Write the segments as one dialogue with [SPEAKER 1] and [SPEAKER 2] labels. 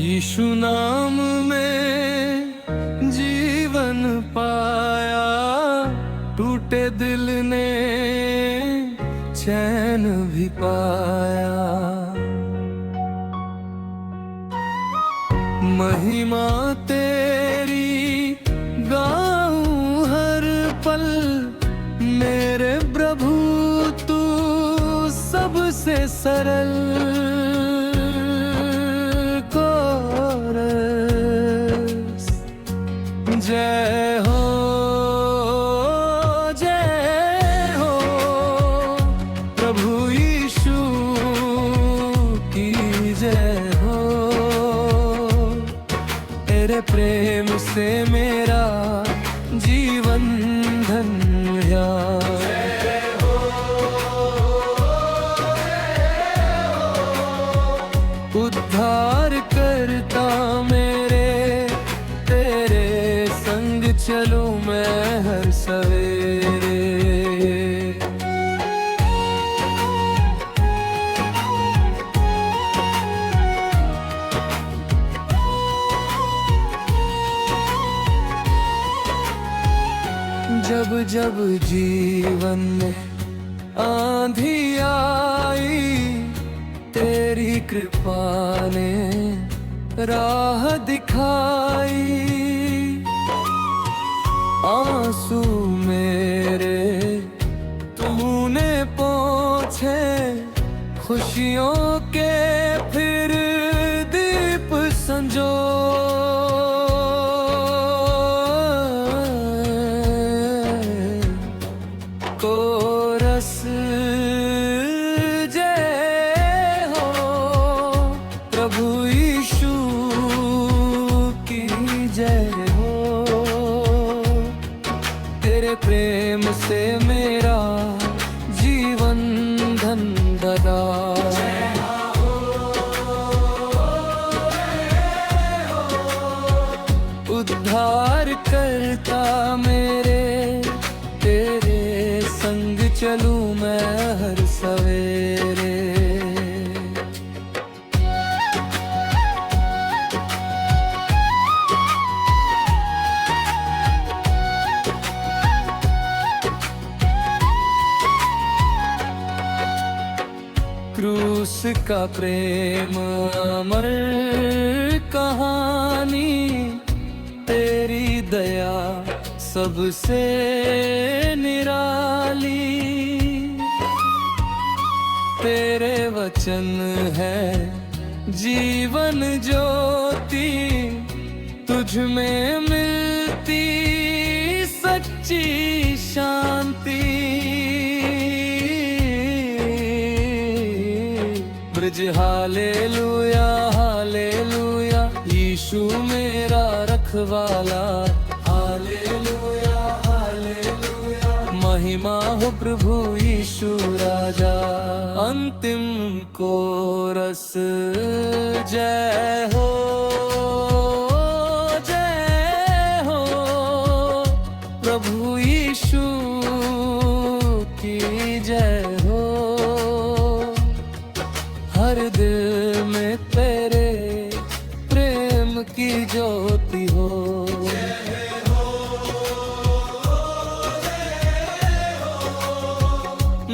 [SPEAKER 1] यीशु नाम में जीवन पाया, टूटे दिल ने चैन भी पाया। महिमा तेरी गाऊं हर पल, मेरे प्रभु तू सबसे सरल। कोरस जय हो, जय हो प्रभु यीशु की जय हो। तेरे प्रेम से मेरा जीवन धन्य। उद्धार करता मेरे, तेरे संग चलूं मैं हर सवेरे। जब जब जीवन में आंधी आई, तेरी कृपा ने राह दिखाई। आंसू मेरे तूने पोंछे, खुशियों के फिर दीप संजो। कोरस प्रेम से मेरा जीवन धन्य। उद्धार करता मेरे, तेरे संग चलूं मैं हर सवेरे। क्रूस का प्रेम अमर कहानी, तेरी दया सबसे निराली। तेरे वचन है जीवन ज्योति, तुझ में मिलती सच्ची शांति। ब्रज हालेलुया हालेलुया, यीशु मेरा रखवाला। हालेलुया हालेलुया, महिमा हो प्रभु यीशु राजा। अंतिम कोरस जय हो, जय हो प्रभु यीशु की जय हो। हर दिल में तेरे प्रेम की ज्योति हो।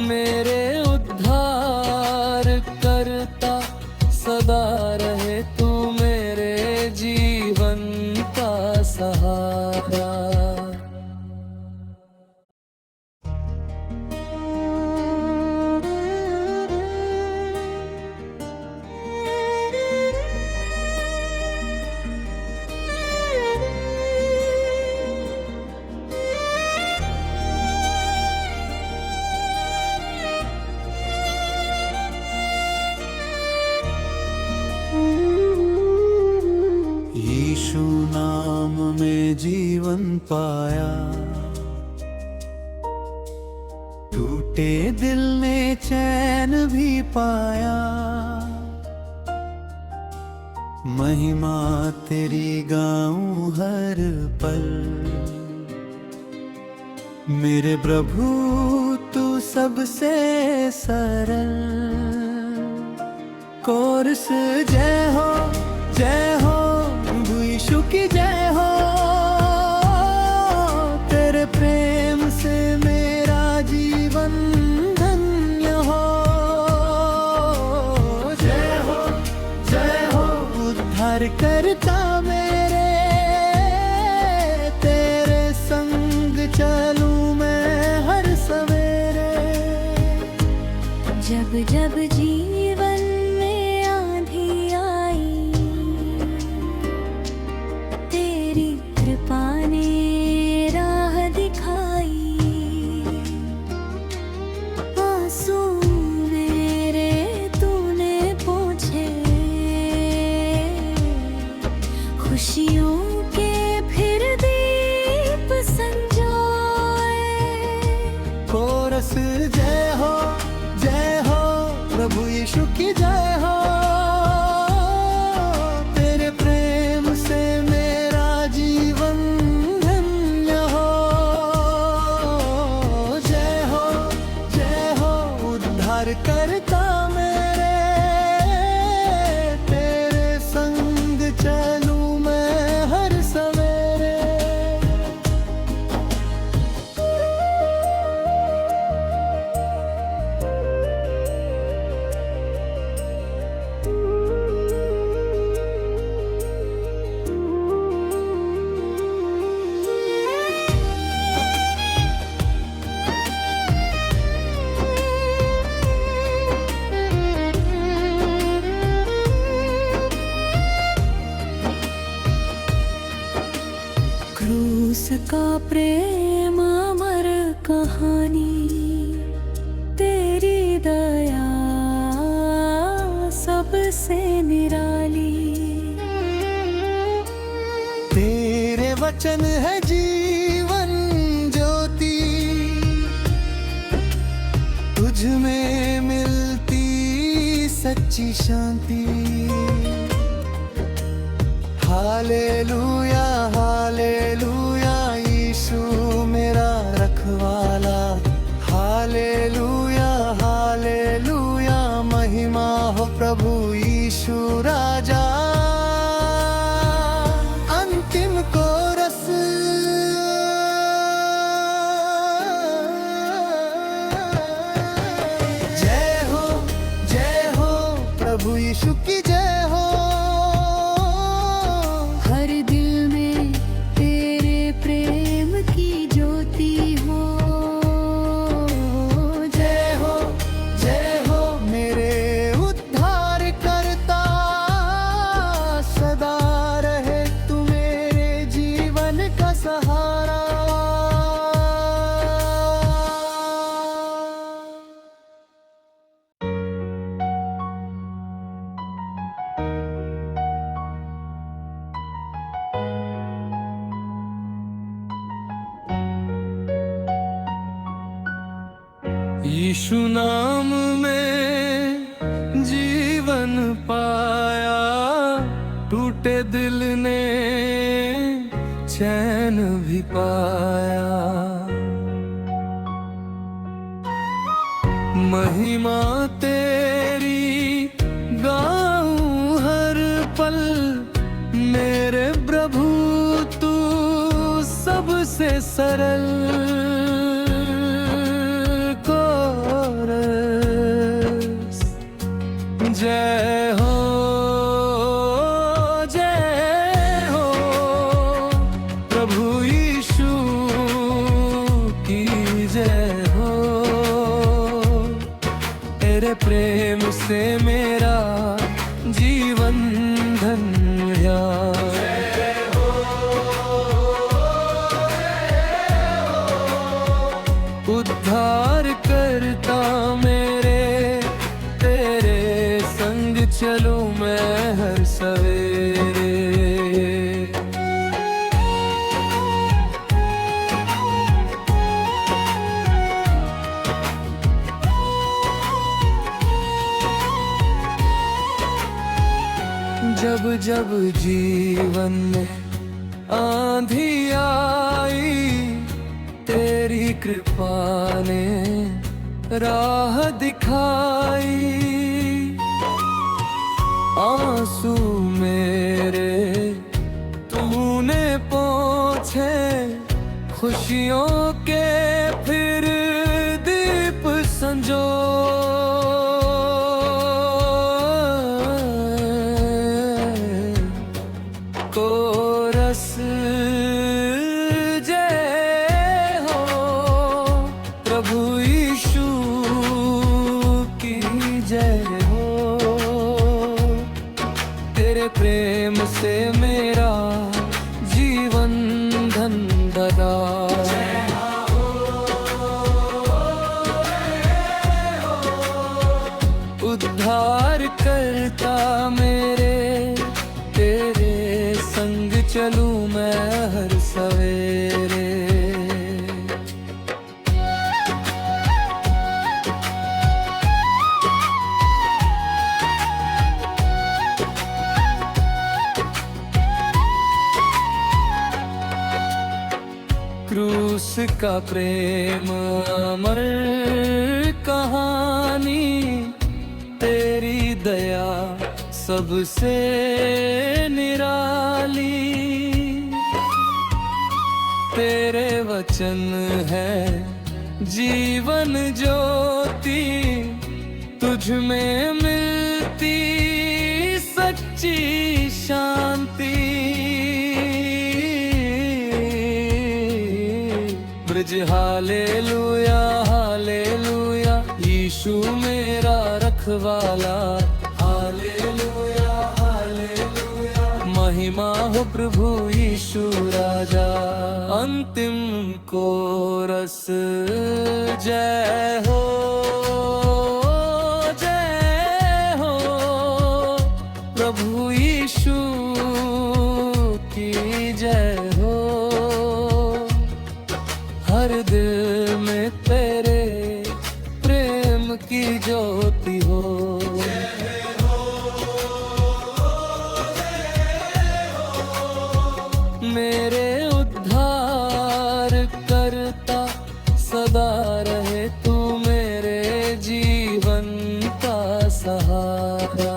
[SPEAKER 1] मेरे उद्धार करता सदा रहे तू, मेरे जीवन का सहारा।
[SPEAKER 2] यीशु नाम में जीवन पाया, टूटे दिल ने चैन भी पाया। महिमा तेरी गाऊं हर पल, मेरे प्रभु तू सबसे सरल। कोरस जय हो जय हो प्रभु यीशु की जय हो, तेरे प्रेम से मेरा जीवन धन्य हो। जय हो उद्धार करता मेरे, तेरे संग चलूं मैं हर सवेरे।
[SPEAKER 3] जब जब जीवन में आंधी आई, तेरी कृपा ने राह दिखाई। आंसू मेरे तूने पोंछे, खुशियों के फिर दीप संजाए।
[SPEAKER 2] कोरस जय हो प्रभु यीशु की जय हो, तेरे प्रेम से मेरा जीवन धन्य हो। जय हो उद्धार करता मेरे, तेरे संग चलूं मैं हर सवेरे।
[SPEAKER 3] क्रूस का प्रेम अमर कहानी, तेरी दया सबसे निराली।
[SPEAKER 2] तेरे वचन है जीवन ज्योति, तुझ में मिलती सच्ची शांति। हालेलुया हालेलुया यीशु मेरा रखवाला। हालेलुया हालेलुया महिमा हो प्रभु यीशु राजा। अंतिम कोरस जय हो प्रभु यीशु की जय हो।
[SPEAKER 3] हर दिल में तेरे प्रेम की ज्योति हो।
[SPEAKER 2] जय हो मेरे उद्धार करता, सदा रहे तू मेरे जीवन का सहारा।
[SPEAKER 1] यीशु नाम में जीवन पाया, टूटे दिल ने चैन भी पाया। महिमा तेरी गाऊं हर पल, मेरे प्रभु तू सबसे सरल। जय हो प्रभु यीशु की जय हो, तेरे प्रेम से मेरा जीवन धन्य। उद्धार करता मेरे, तेरे संग चलूं मैं हर सवेरे। जब जब जीवन में आंधी आई, तेरी कृपा ने राह दिखाई। आंसू में तूने पोंछे खुशियों के फिर दीप संजो। कोरस जय हो प्रभु यीशु की जय हो। तेरे प्रेम से मेरा जीवन धन धरा। उद्धार करता मेरे, तेरे संग चलूं मैं हर सवेरे। क्रूस का प्रेम अमर कहानी, तेरी दया सबसे निराली। तेरे वचन है जीवन ज्योति, तुझ में मिलती सच्ची शांति। ब्रज हालेलुया हालेलुया, यीशु मेरा रखवाला। हालेलुया हालेलुया, महिमा हो प्रभु यीशु राजा। अंतिम कोरस जय हो जय हो प्रभु यीशु की जय हो। हर दिल में तेरे प्रेम की ज्योति हो। मेरे उद्धार करता सदा रहे तू मेरे जीवन का सहारा।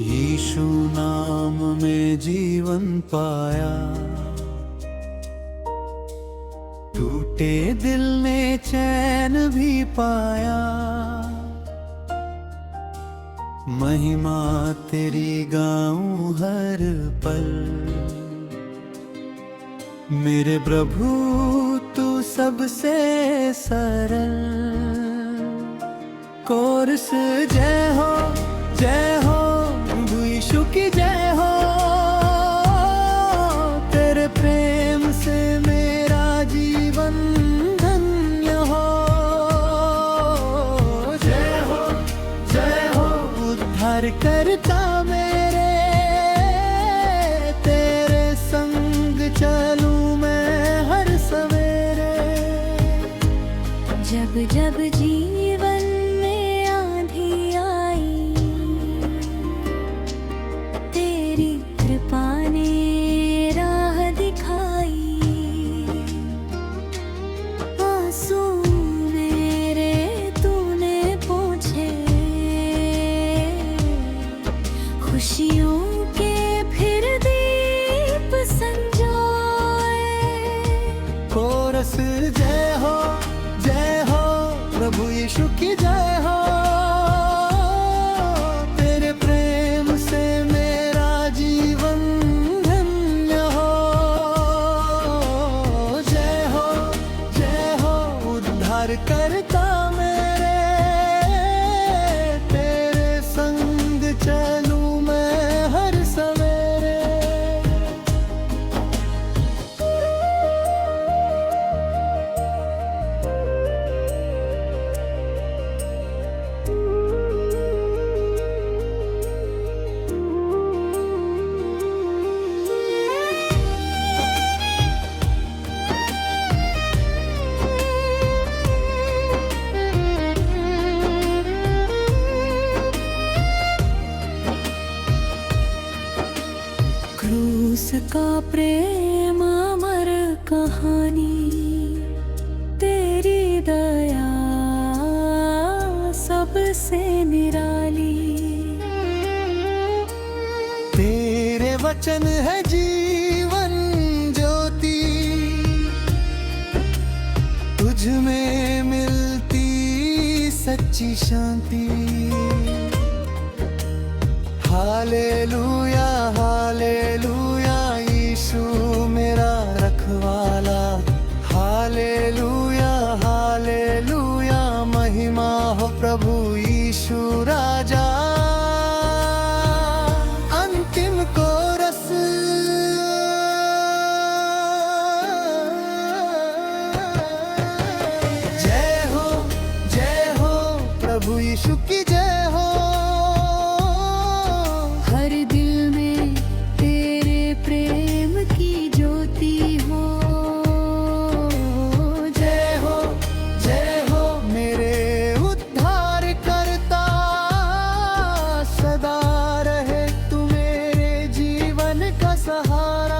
[SPEAKER 2] यीशु नाम में जीवन पाया, टूटे दिल ने चैन भी पाया। महिमा तेरी गाऊं हर पल, मेरे प्रभु तू सबसे सरल। कोरस जय हो यीशु की जय हो। तेरे प्रेम से मेरा जीवन धन्य हो। जय हो उद्धार करता मेरे, तेरे संग चलूं मैं हर सवेरे।
[SPEAKER 3] जब जब जीवन में आंधी आई, तेरी कृपा ने राह दिखाई। आंसू मेरे तूने पोंछे, खुशियों के फिर दीप संजोए।
[SPEAKER 2] कोरस जय हो प्रभु यीशु की जय हो। तेरे प्रेम से मेरा जीवन धन्य हो। जय हो उद्धार करता मेरे, तेरे संग चलूं मैं हर सवेरे।
[SPEAKER 3] प्रेम अमर कहानी, तेरी दया सबसे निराली।
[SPEAKER 2] तेरे वचन है जीवन ज्योति, तुझ में मिलती सच्ची शांति। हालेलुया हालेलुया यीशु मेरा रखवाला। हालेलुया हालेलुया महिमा हो प्रभु यीशु राजा। अंतिम कोरस। जय हो प्रभु यीशु की जय हो।
[SPEAKER 3] हर दिल में तेरे प्रेम की ज्योति हो।
[SPEAKER 2] जय हो मेरे उद्धार करता। सदा रहे तू मेरे जीवन का सहारा।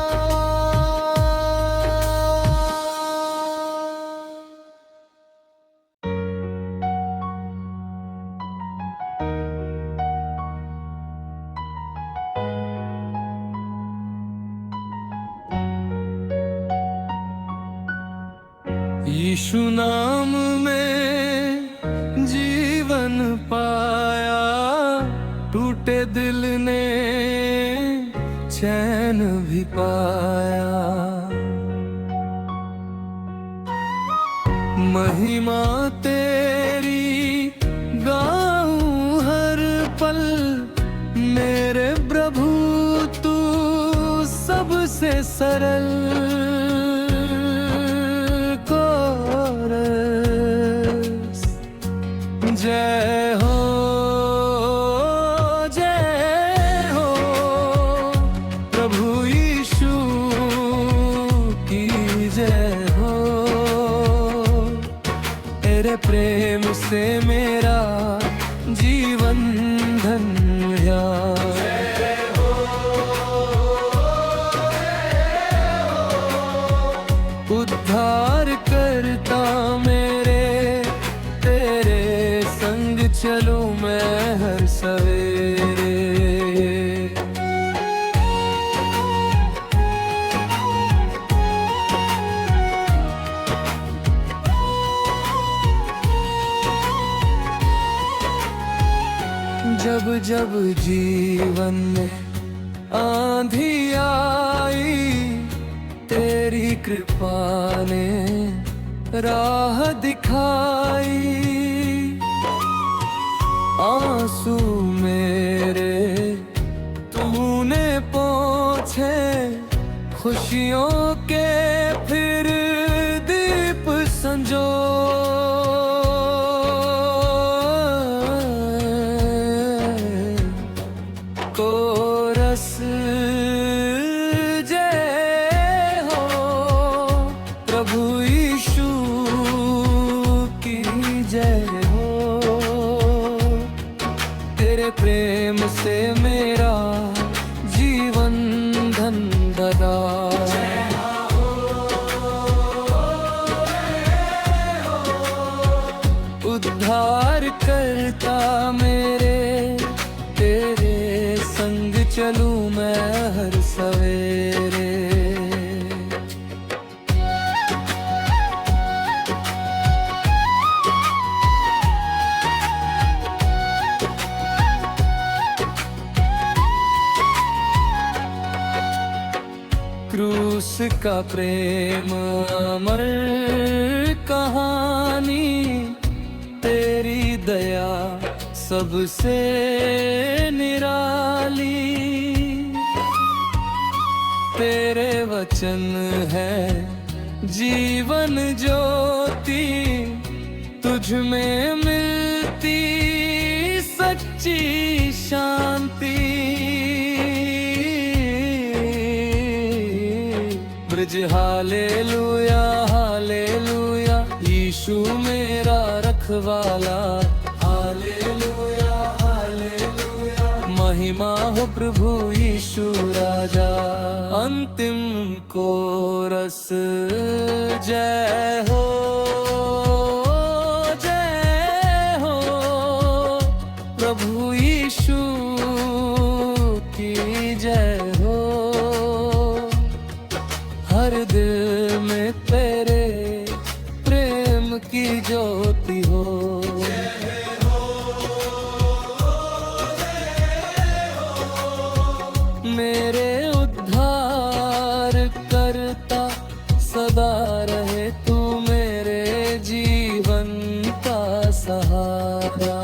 [SPEAKER 1] यीशु नाम में जीवन पाया, टूटे दिल ने चैन भी पाया। महिमा तेरी गाऊं हर पल, मेरे प्रभु तू सबसे सरल। जय हो प्रभु यीशु की जय हो। तेरे प्रेम से मेरा जीवन धन्य। उद्धार करता मेरे, तेरे संग चलूं मैं हर सवेरे। जब जब जीवन में आंधी आई, तेरी कृपा ने राह दिखाई। आंसू मेरे तूने पोंछे, खुशियों के फिर दीप संजो। कोरस जय हो प्रभु यीशु की जय हो। तेरे प्रेम से मेरा जीवन धन्य। उद्धार करता मेरे, तेरे संग चलूं मैं हर सवेरे। क्रूस का प्रेम अमर कहानी, तेरी दया सबसे निराली। तेरे वचन है जीवन ज्योति, तुझ में मिलती सच्ची शांति। ब्रज हालेलुया हालेलुया यीशु मेरा रखवाला। हालेलुया हालेलुया महिमा महिमा हो प्रभु यीशु राजा। अंतिम कोरस जय हो प्रभु यीशु की जय हो। हर दिल में तेरे प्रेम की ज्योति हो। मेरे उद्धार करता सदा रहे तू मेरे जीवन का सहारा।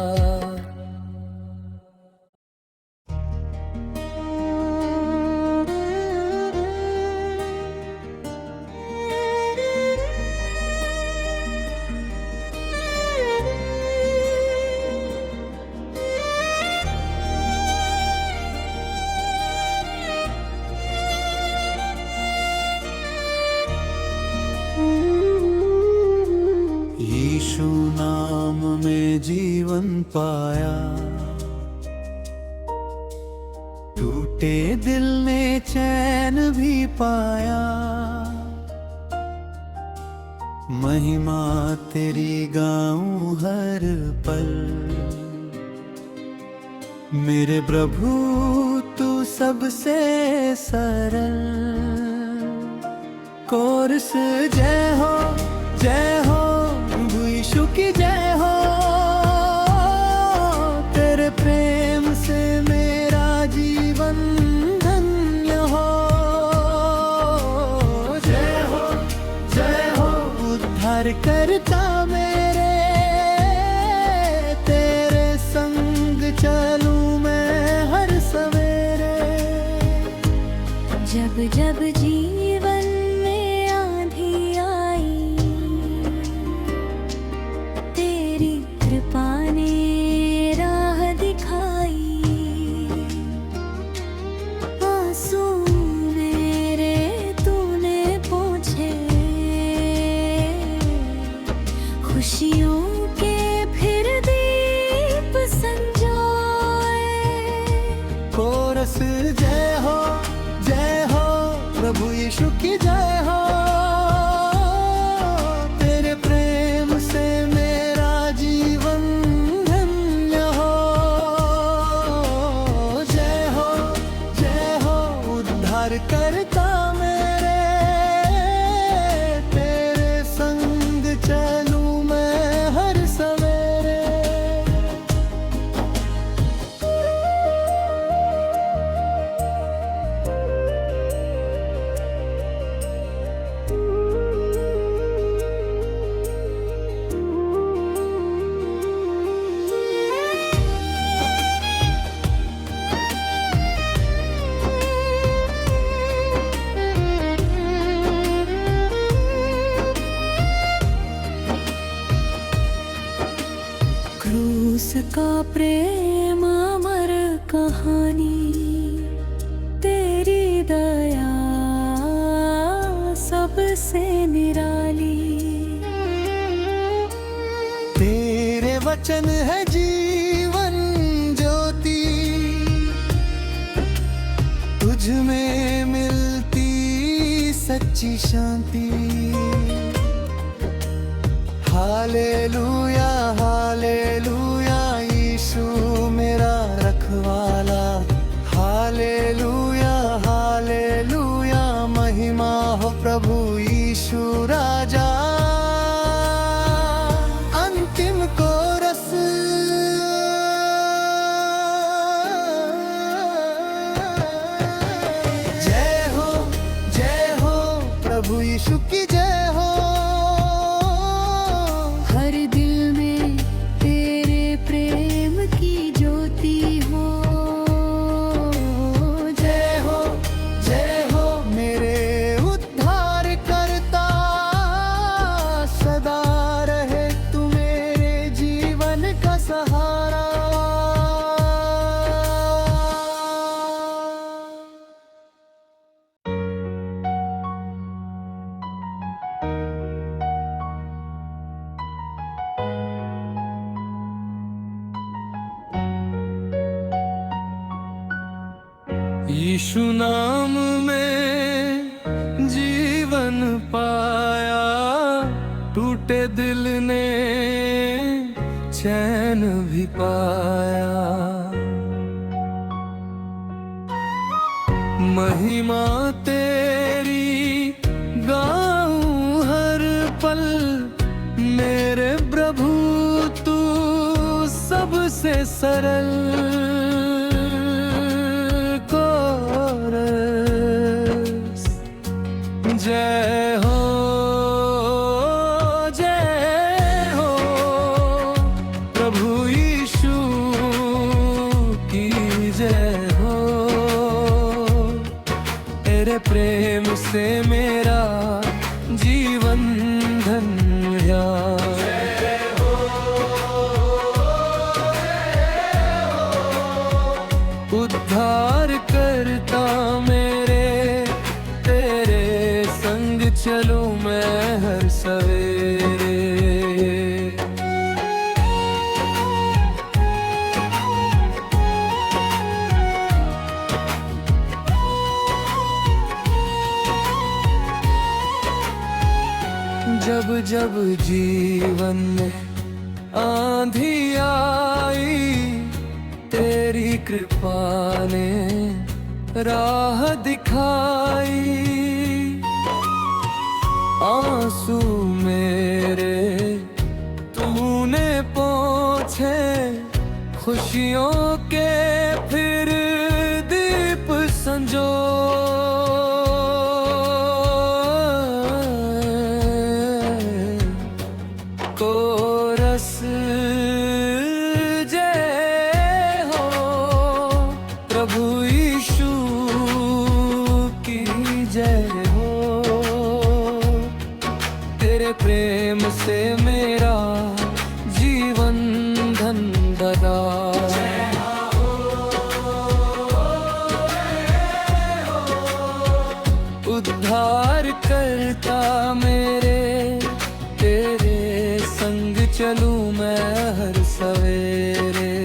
[SPEAKER 2] यीशु नाम में जीवन पाया, टूटे दिल ने चैन भी पाया। महिमा तेरी गाऊं हर पल, मेरे प्रभु तू सबसे सरल। कोरस जय हो प्रभु यीशु की जय हो। तेरे प्रेम से मेरा जीवन धन्य हो। जय हो उद्धार करता मेरे, तेरे संग चलूं मैं हर सवेरे।
[SPEAKER 3] जब जब जीवन में आंधी आई, तेरी कृपा ने राह दिखाई। आंसू मेरे तूने पोंछे, खुशियों के फिर दीप संजाए।
[SPEAKER 2] कोरस जय हो प्रभु यीशु की जय हो। तेरे प्रेम से मेरा जीवन धन्य हो। जय हो उद्धार करता मेरे, तेरे संग चलूं मैं हर सवेरे।
[SPEAKER 3] क्रूस का प्रेम अमर कहानी, तेरी दया सबसे निराली।
[SPEAKER 2] तेरे वचन है जीवन ज्योति, तुझ में मिलती सच्ची शांति। हालेलुया हालेलुया यीशु मेरा रखवाला। हालेलुया हालेलुया महिमा हो प्रभु यीशु राजा। अंतिम कोरस जय हो प्रभु यीशु की जय हो।
[SPEAKER 3] हर दिल में तेरे
[SPEAKER 1] यीशु नाम में जीवन पाया, टूटे दिल ने चैन भी पाया। महिमा तेरी गाऊं हर पल, मेरे प्रभु तू सबसे सरल। कोरस जय हो, जय हो प्रभु यीशु की जय हो। तेरे प्रेम से मेरा जीवन धन्य। उद्धार करता मेरे, तेरे संग चलूं मैं हर सवेरे। जब जब जीवन में आंधी आई, तेरी कृपा ने राह दिखाई। आंसू मेरे तूने पोंछे, खुशियों के फिर दीप संजो। कोरस जय हो प्रभु यीशु की जय हो। तेरे प्रेम से मेरा जीवन धन्य। उद्धार करता मेरे, तेरे संग चलूं मैं हर सवेरे।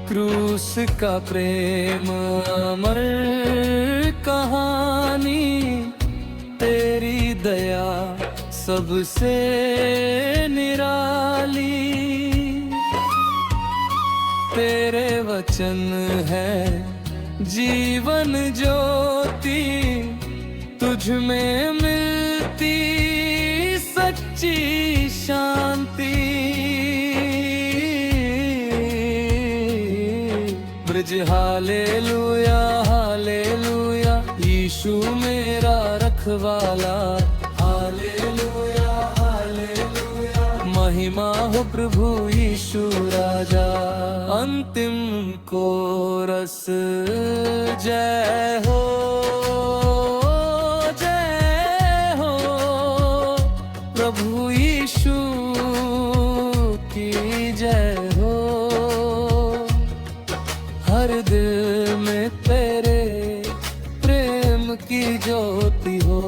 [SPEAKER 1] क्रूस का प्रेम अमर कहानी, तेरी दया सबसे निराली। तेरे वचन है जीवन ज्योति, तुझ में मिलती सच्ची शांति। ब्रज हालेलुया हालेलुया, यीशु मेरा रखवाला। हालेलुया हालेलुया, महिमा हो प्रभु यीशु राजा। अंतिम कोरस जय हो, जय हो प्रभु यीशु की जय हो। हर दिल में तेरे प्रेम की ज्योति हो।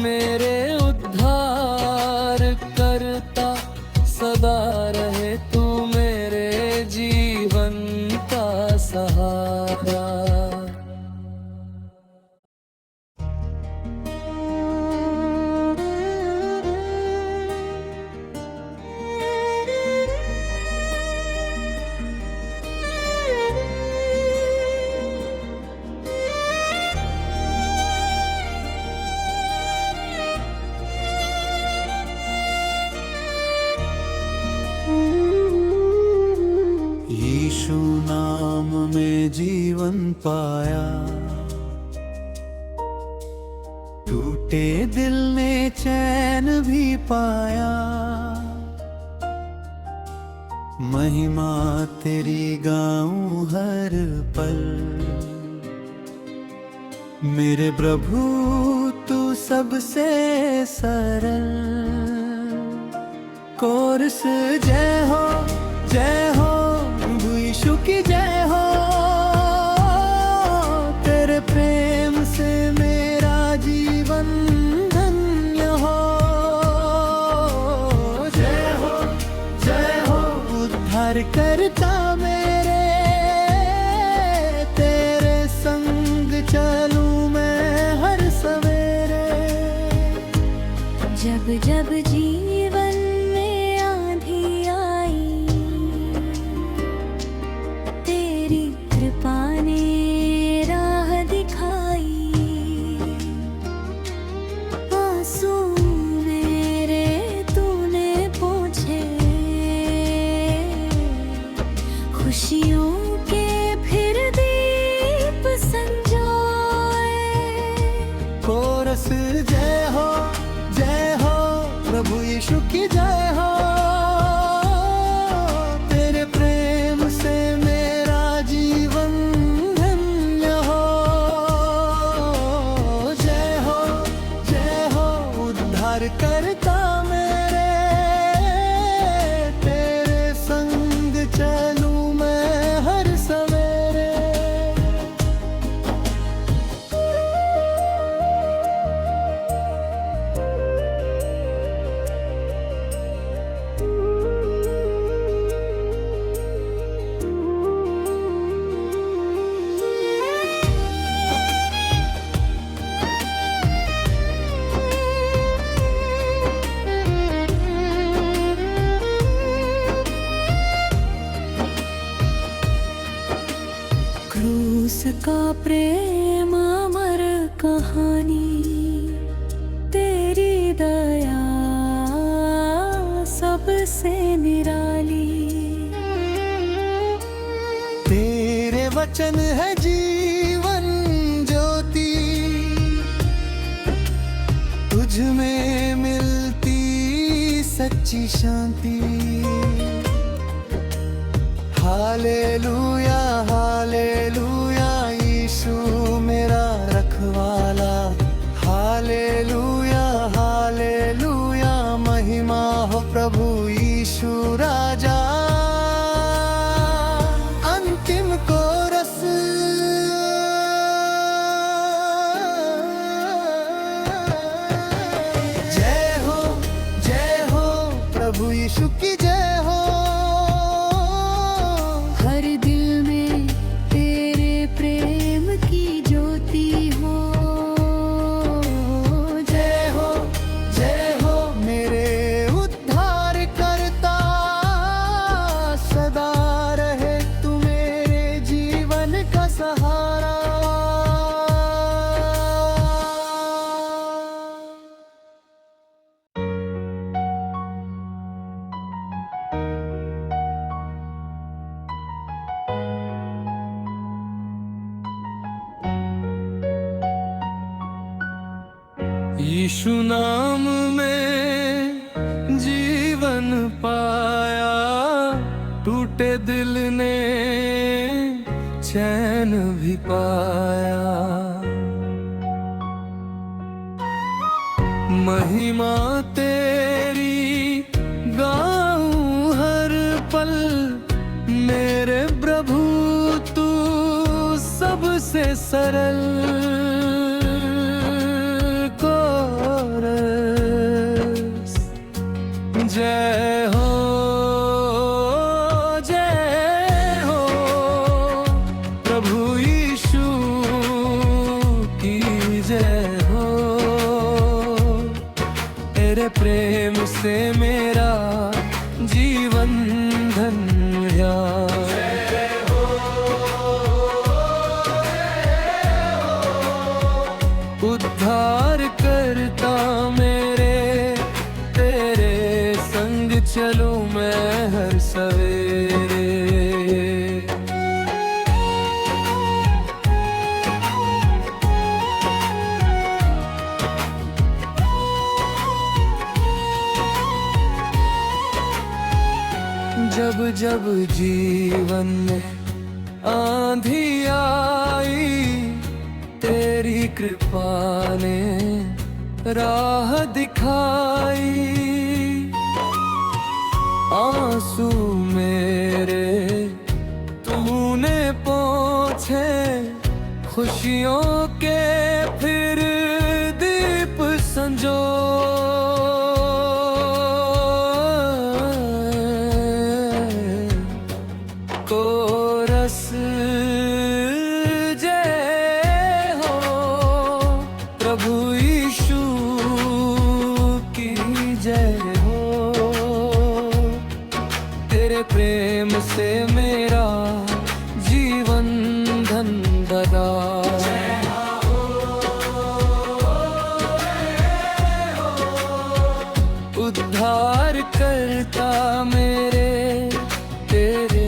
[SPEAKER 1] मेरे उद्धार करता सदा रहे तू, मेरे जीवन का सहारा।
[SPEAKER 2] यीशु नाम में जीवन पाया, टूटे दिल ने चैन भी पाया। महिमा तेरी गाऊं हर पल, मेरे प्रभु तू सबसे सरल। कोरस जय हो जय हो प्रभु यीशु की जय हो, तेरे प्रेम से मेरा जीवन धन्य हो। जय हो उद्धार करता मेरे, तेरे संग चलूं मैं हर सवेरे।
[SPEAKER 3] जब जब जीवन में आंधी आई, तेरी कृपा ने राह दिखाई। आंसू मेरे तूने पोंछे, खुशियों के फिर दीप संजाए।
[SPEAKER 2] कोरस जय हो प्रभु यीशु की जय हो, तेरे प्रेम से मेरा जीवन धन्य हो। जय हो उद्धार करता मेरे, तेरे संग चलूं मैं हर सवेरे।
[SPEAKER 3] क्रूस का प्रेम अमर कहानी, तेरी दया सबसे निराली।
[SPEAKER 2] तेरे वचन है जीवन ज्योति, तुझ में मिलती सच्ची शांति। हालेलुया हालेलुया यीशु मेरा रखवाला। हालेलुया हालेलुया महिमा हो प्रभु यीशु राजा। अंतिम कोरस जय हो प्रभु यीशु की जय हो।
[SPEAKER 3] हर दिल में तेरे प्रेम की ज्योति हो।
[SPEAKER 2] जय हो मेरे उद्धार करता, सदा रहे तू मेरे जीवन का सहारा।
[SPEAKER 1] यीशु नाम में जीवन पाया, टूटे दिल ने चैन भी पाया। महिमा तेरी गाऊं हर पल, मेरे प्रभु तू सबसे सरल। जय हो प्रभु यीशु की जय हो, तेरे प्रेम से मेरा जीवन धन्य। उद्धार करता मेरे, तेरे संग चलूं मैं हर सवेरे। जब जब जीवन में आंधी आई, तेरी कृपा ने राह दिखाई। आंसू में खुशियों के फिर दीप संजो, कोरस जय हो प्रभु यीशु की जय हो। तेरे प्रेम से मेरा जीवन धन भरा, उद्धार करता मेरे, तेरे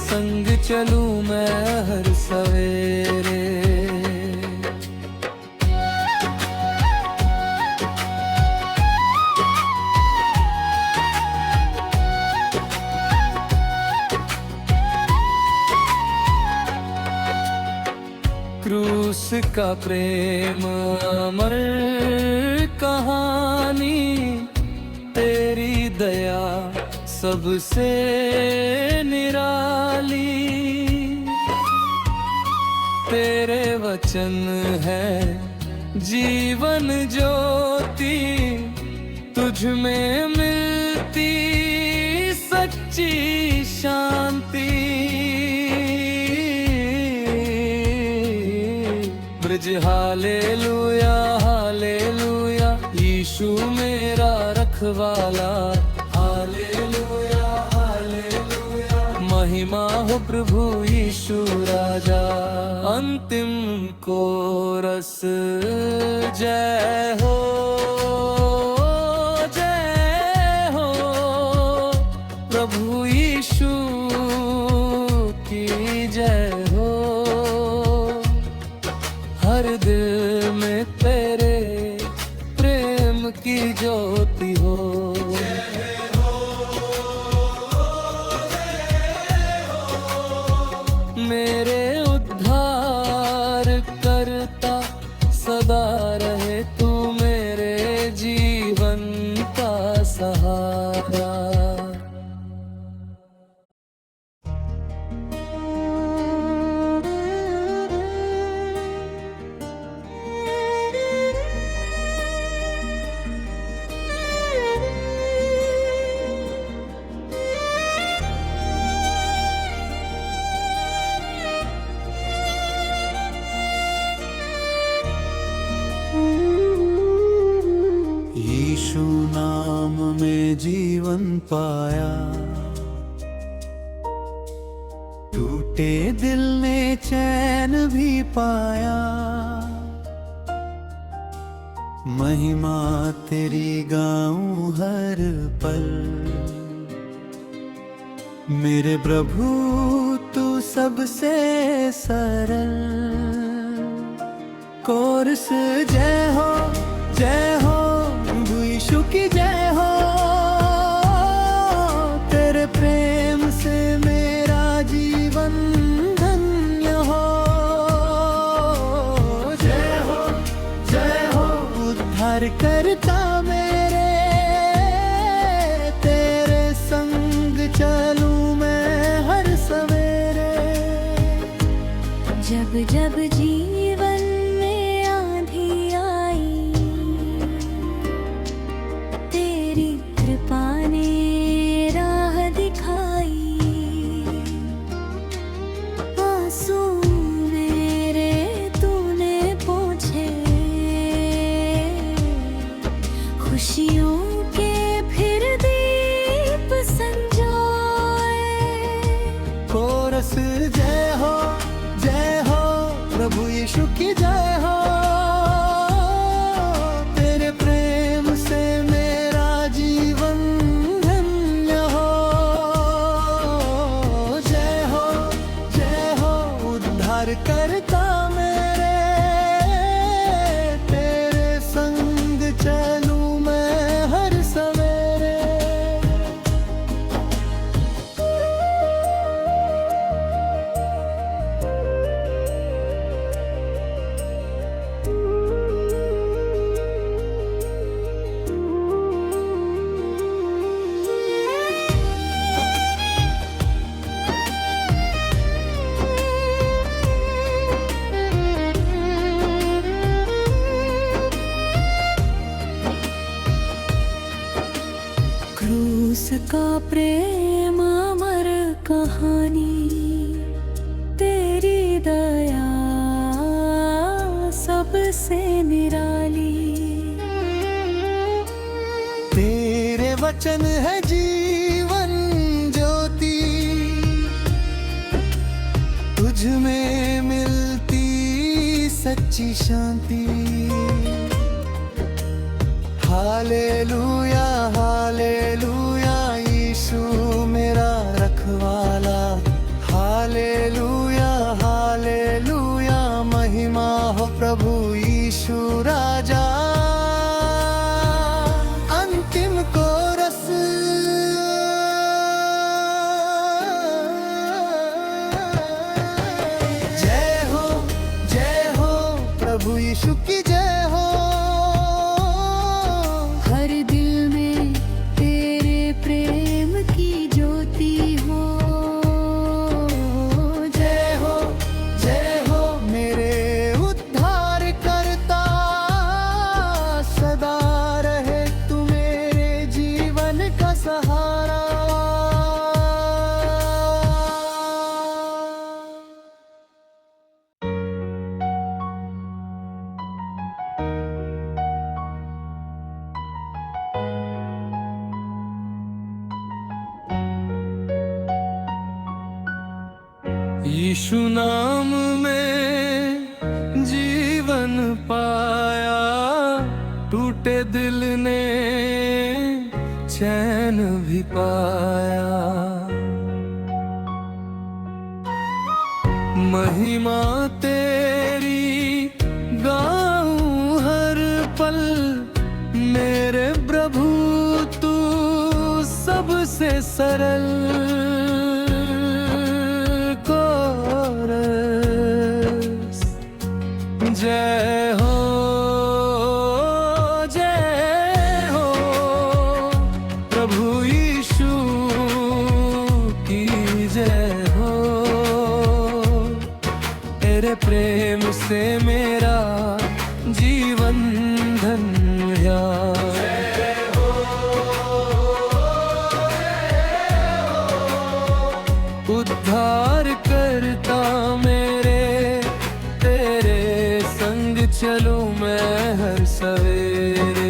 [SPEAKER 1] संग चलूं मैं हर सवेरे। क्रूस का प्रेम अमर कहानी, तेरी दया सबसे निराली। तेरे वचन है जीवन ज्योति, तुझ में मिलती सच्ची शांति। ब्रज हालेलुया हालेलुया, यीशु मेरा रखवाला। हालेलुया हालेलुया, महिमा हो प्रभु यीशु राजा। अंतिम कोरस जय हो जय हो प्रभु यीशु की जय हो। हर दिल में तेरे प्रेम की ज्योति हो। मेरे उद्धार करता सदा रहे तू मेरे जीवन का सहारा।
[SPEAKER 2] यीशु नाम में जीवन पाया, टूटे दिल ने चैन भी पाया। महिमा तेरी गाऊं हर पल, मेरे प्रभु तू सबसे सरल। कोरस जय हो प्रभु यीशु की जय हो। तेरे प्रेम से मेरा जीवन धन्य हो। जय हो उद्धार करता मेरे, तेरे संग चलूं मैं हर सवेरे।
[SPEAKER 3] जब जब जीवन में आंधी आई, तेरी कृपा ने राह दिखाई। आंसू मेरे तूने पोंछे, खुशियों के फिर दीप संजोए।
[SPEAKER 2] कोरस जय हो प्रभु यीशु की जय हो। तेरे प्रेम से मेरा जीवन धन्य हो। जय हो उद्धार करता मेरे, तेरे संग चलूं मैं हर सवेरे।
[SPEAKER 3] जिसका प्रेम अमर कहानी, तेरी दया सबसे निराली।
[SPEAKER 2] तेरे वचन है जीवन ज्योति, तुझ में मिलती सच्ची शांति। हालेलुया हालेलुया यीशु मेरा रखवाला। हालेलुया हालेलुया महिमा हो प्रभु यीशु राजा। अंतिम कोरस जय हो प्रभु यीशु की जय हो।
[SPEAKER 3] हर दिल में तेरे प्रेम की ज्योति हो।
[SPEAKER 2] जय हो मेरे उद्धार करता, सदा रहे तू मेरे जीवन का सहारा।
[SPEAKER 1] यीशु नाम में जीवन पाया, टूटे दिल ने चैन भी पाया। महिमा तेरी गाऊं हर पल, मेरे प्रभु तू सबसे सरल। जय हो प्रभु यीशु की जय हो। तेरे प्रेम से मेरा जीवन धन्य। उद्धार करता मेरे, तेरे संग चलूं मैं हर सवेरे।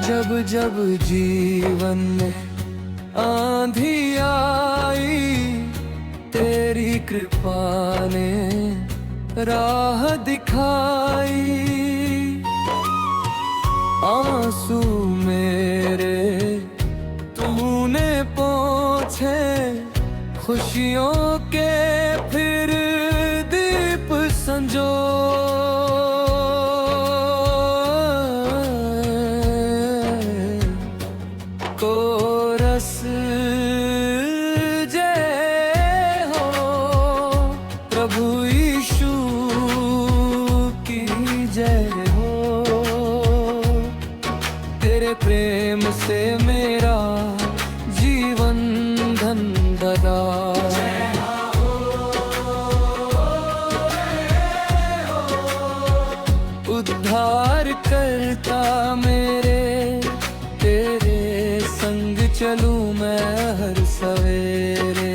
[SPEAKER 1] जब जब जीवन में आंधी आई, तेरी कृपा ने राह दिखाई। आंसू मेरे तूने पोंछे, खुशियों के फिर दीप संजो। कोरस जय हो प्रभु यीशु की जय हो। तेरे प्रेम से मेरा जीवन धन्य। उद्धार करता मेरे, तेरे संग चलूं मैं हर सवेरे।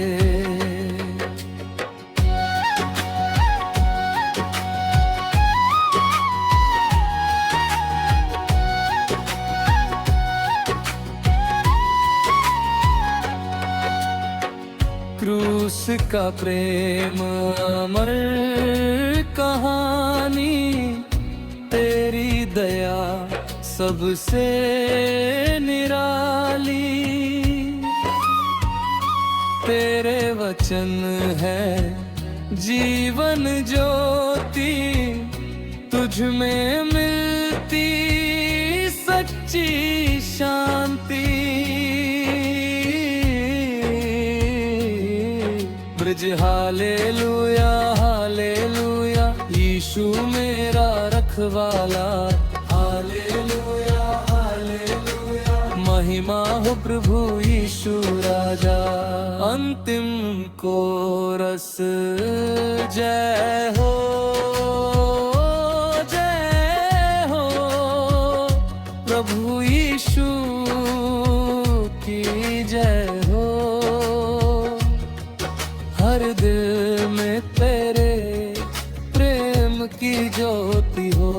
[SPEAKER 1] क्रूस का प्रेम अमर कहानी, तेरी दया सबसे निराली। तेरे वचन है जीवन ज्योति, तुझ में मिलती सच्ची शांति। ब्रज हालेलुया हालेलुया यीशु मेरा रखवाला। हालेलुया हालेलुया महिमा हो प्रभु यीशु राजा। अंतिम कोरस जय हो, जय हो प्रभु यीशु की जय हो। हर दिल में तेरे प्रेम की ज्योति हो।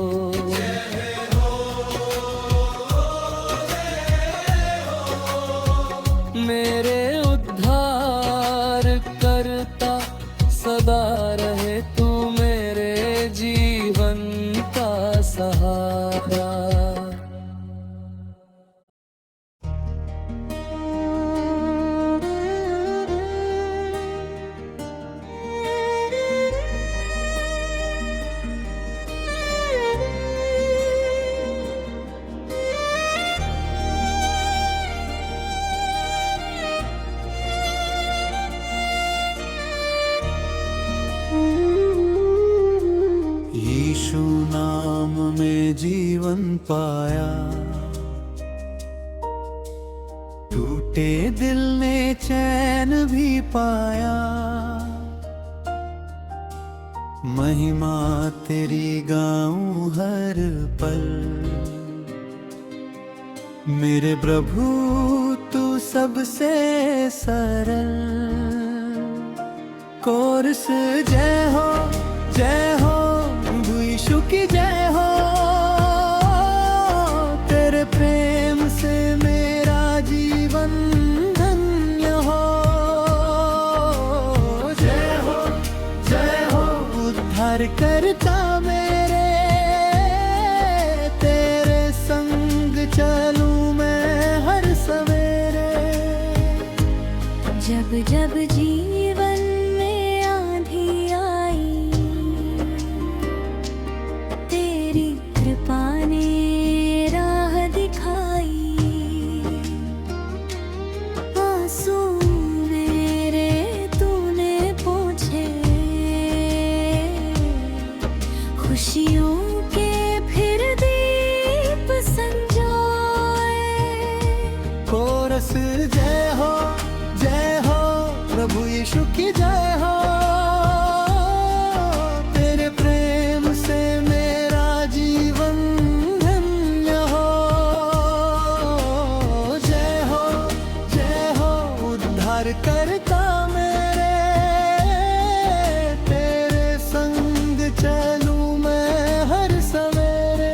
[SPEAKER 1] मेरे उद्धार करता सदा रहे तू मेरे जीवन का सहारा।
[SPEAKER 2] यीशु नाम में जीवन पाया, टूटे दिल ने चैन भी पाया। महिमा तेरी गाऊं हर पल, मेरे प्रभु तू सबसे सरल। कोरस जय हो, जय हो यीशु की जय हो। तेरे प्रेम से मेरा जीवन धन्य हो। जय हो, जय हो उद्धार करता मेरे, तेरे संग चलूं मैं हर सवेरे।
[SPEAKER 3] जब जब जीवन में आंधी आई, तेरी कृपा ने राह दिखाई। आंसू मेरे तूने पोंछे, खुशियों के फिर दीप संजाए।
[SPEAKER 2] कोरस जय हो, जय हो प्रभु यीशु की जय हो। तेरे प्रेम से मेरा जीवन धन्य हो। जय हो, जय हो उद्धार करता मेरे, तेरे संग चलूं मैं हर सवेरे।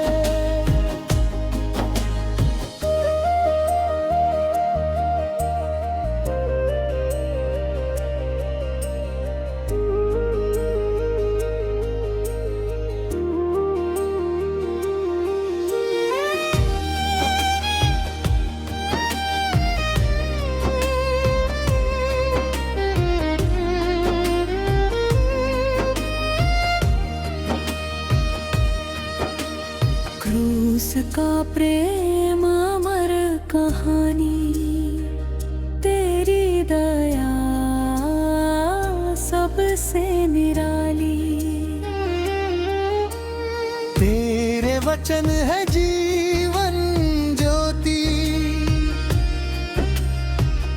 [SPEAKER 3] क्रूस का प्रेम अमर कहानी, तेरी दया सबसे निराली।
[SPEAKER 2] तेरे वचन है जीवन ज्योति,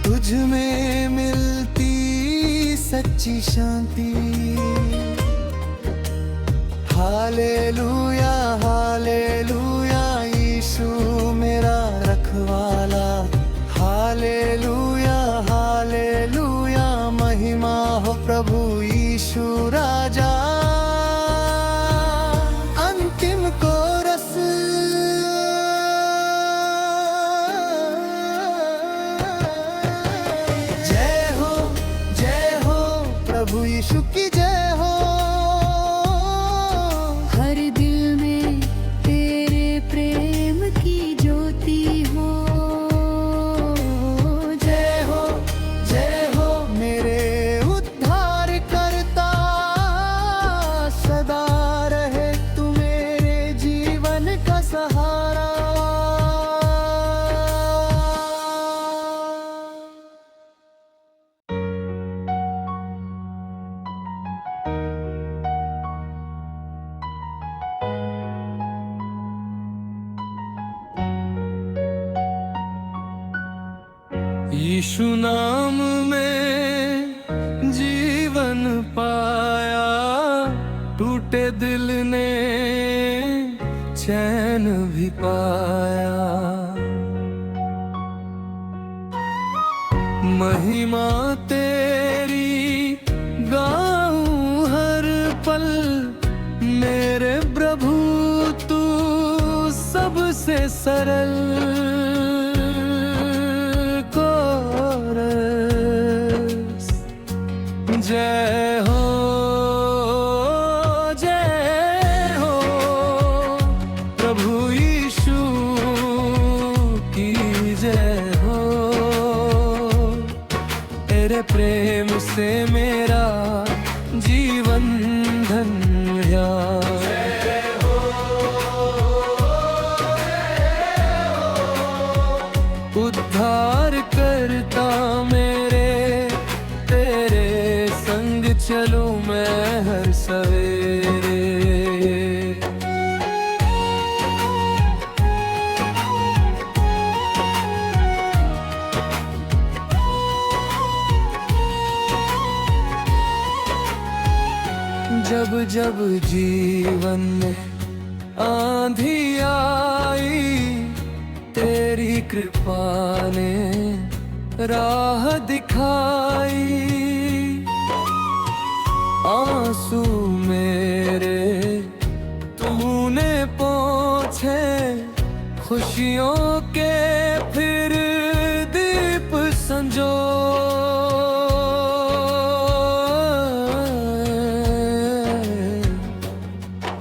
[SPEAKER 2] तुझ में मिलती सच्ची शांति। हालेलुया, हालेलुया यीशु मेरा रखवाला। हालेलुया, हालेलुया महिमा हो प्रभु यीशु राजा। अंतिम कोरस जय हो, जय हो प्रभु यीशु की जय हो।
[SPEAKER 3] हर दिल में तेरे प्रेम की ज्योति हो।
[SPEAKER 2] जय हो, जय हो मेरे उद्धार करता सदा रहे तू मेरे जीवन का सहारा।
[SPEAKER 1] यीशु नाम में जीवन पाया, टूटे दिल ने चैन भी पाया। महिमा तेरी गाऊं हर पल, मेरे प्रभु तू सबसे सरल। कोरस जय हो, जय हो प्रभु यीशु की जय हो। तेरे प्रेम से मेरा जीवन धन्य। उद्धार करता मेरे, तेरे संग चलूं मैं हर सवेरे। जब जब जीवन में आंधी आई, तेरी कृपा ने राह दिखाई। आंसू मेरे तूने पोंछे, खुशियों के फिर दीप संजो।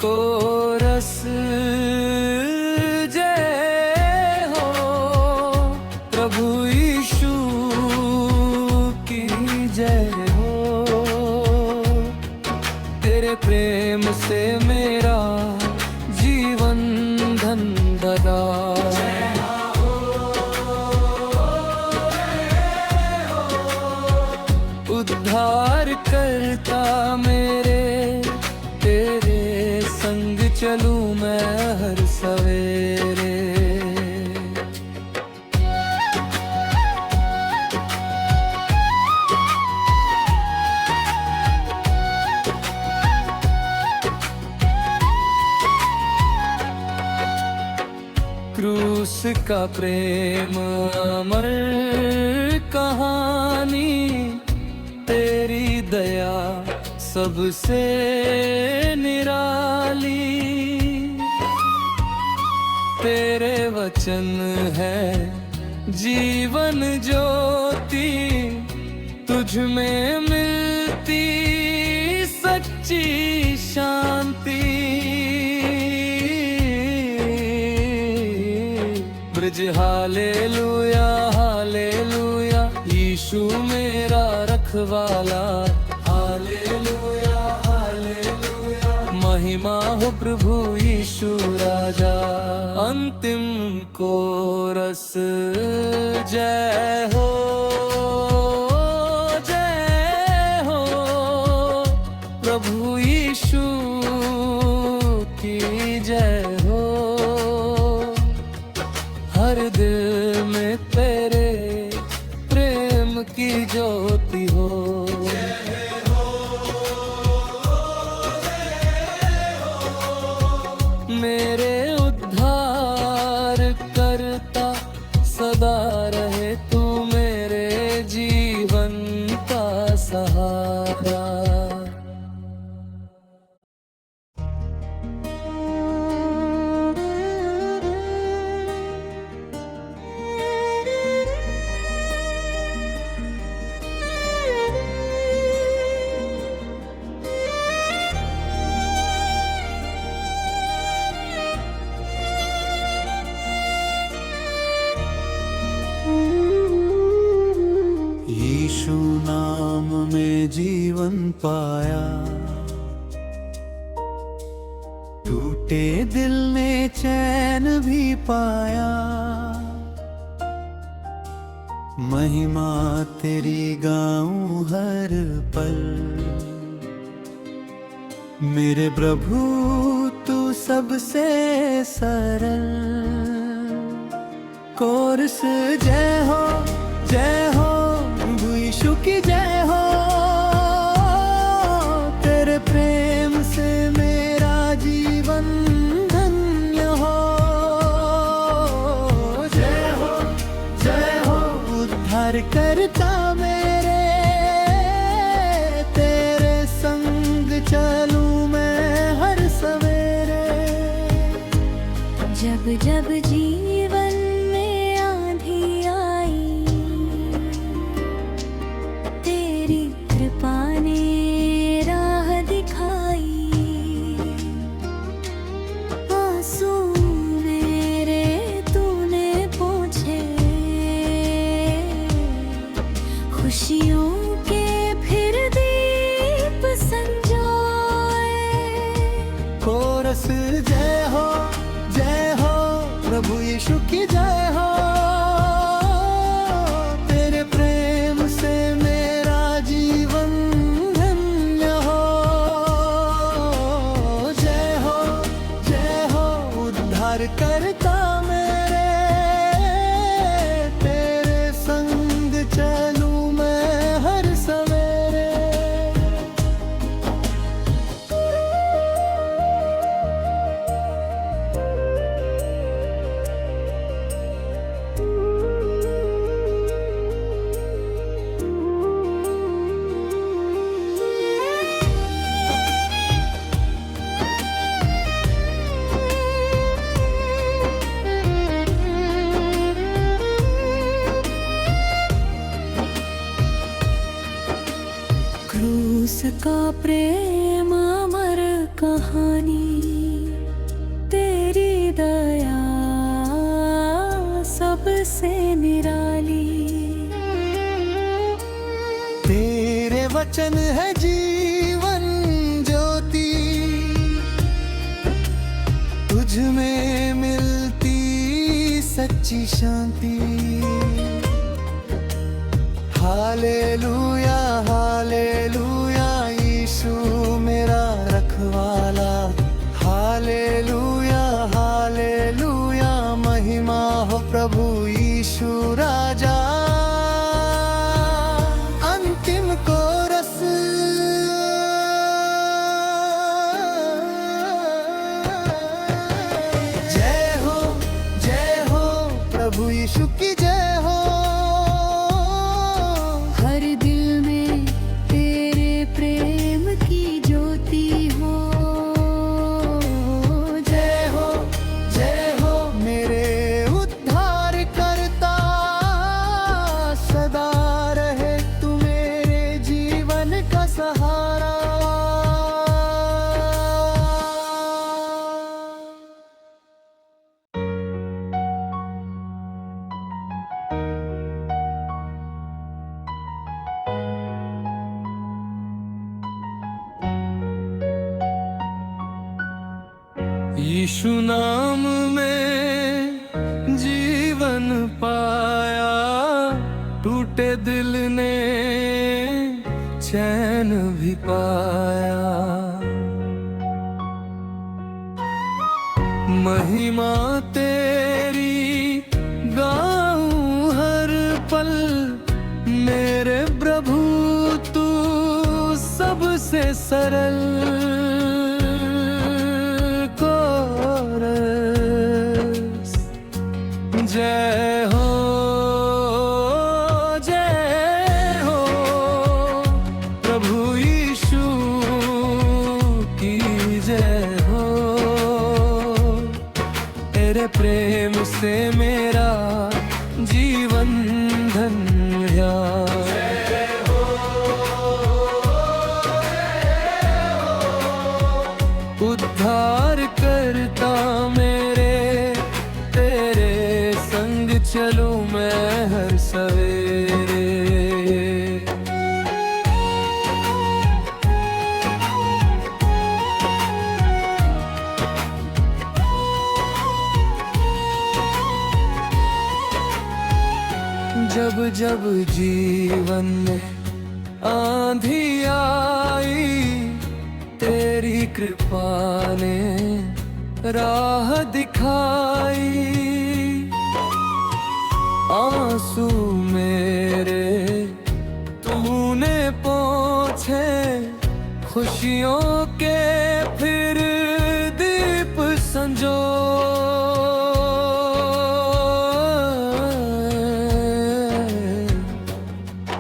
[SPEAKER 1] कोरस जय हो प्रभु यीशु की जय हो। तेरे प्रेम से मेरा जीवन धन्य। उद्धार करता मेरे, तेरे संग चलूं मैं हर सवेरे। क्रूस का प्रेम अमर कहानी, तेरी दया सबसे निराली। तेरे वचन है जीवन ज्योति, तुझ में मिलती सच्ची शांति। ब्रज हालेलुया हालेलुया, यीशु मेरा रखवाला। हालेलुया हालेलुया, महिमा हो प्रभु यीशु राजा। अंतिम कोरस जय हो, जय हो प्रभु यीशु की जय हो। हर दिल में तेरे प्रेम की ज्योति हो। मेरे उद्धार करता सदा रहे तू, मेरे जीवन का सहारा।
[SPEAKER 2] यीशु नाम में जीवन पाया, टूटे दिल ने चैन भी पाया। महिमा तेरी गाऊं हर पल, मेरे प्रभु तू सबसे सरल। कोरस जय हो जय हो प्रभु यीशु की जय हो। तेरे प्रेम से मेरा जीवन धन्य हो। जय हो उद्धार करता मेरे, तेरे संग चलूं मैं हर सवेरे।
[SPEAKER 3] जब जब जीवन में आंधी आई, तेरी कृपा ने राह दिखाई। आंसू मेरे तूने पोंछे, खुशियों के फिर दीप संजाए।
[SPEAKER 2] कोरस जय हो प्रभु यीशु की जय हो। तेरे प्रेम से मेरा जीवन धन्य हो। जय हो उद्धार करता मेरे, तेरे संग चलूं मैं हर सवेरे।
[SPEAKER 3] क्रूस का प्रेम अमर कहानी, तेरी दया सबसे निराली।
[SPEAKER 2] तेरे वचन है जीवन ज्योति, तुझ में मिलती सच्ची शांति। हालेलुया हालेलुया यीशु मेरा रखवाला। हालेलुया हालेलुया महिमा हो प्रभु यीशु राजा। अंतिम कोरस जय हो प्रभु यीशु की जय हो।
[SPEAKER 3] हर दिल में तेरे प्रेम की ज्योति हो।
[SPEAKER 2] जय हो मेरे उद्धार करता, सदा रहे तू मेरे जीवन का सहारा।
[SPEAKER 1] यीशु नाम में जीवन पाया, टूटे दिल ने चैन भी पाया। महिमा तेरी गाऊं हर पल, मेरे प्रभु तू सबसे सरल। जय हो प्रभु यीशु की जय हो। तेरे प्रेम से मेरा जीवन धन्य। उद्धार करता मेरे, तेरे संग चलूं मैं हर सवेरे। जब जब जीवन में आंधी आई, तेरी कृपा ने राह दिखाई। आंसू में खुशियों के फिर दीप संजो,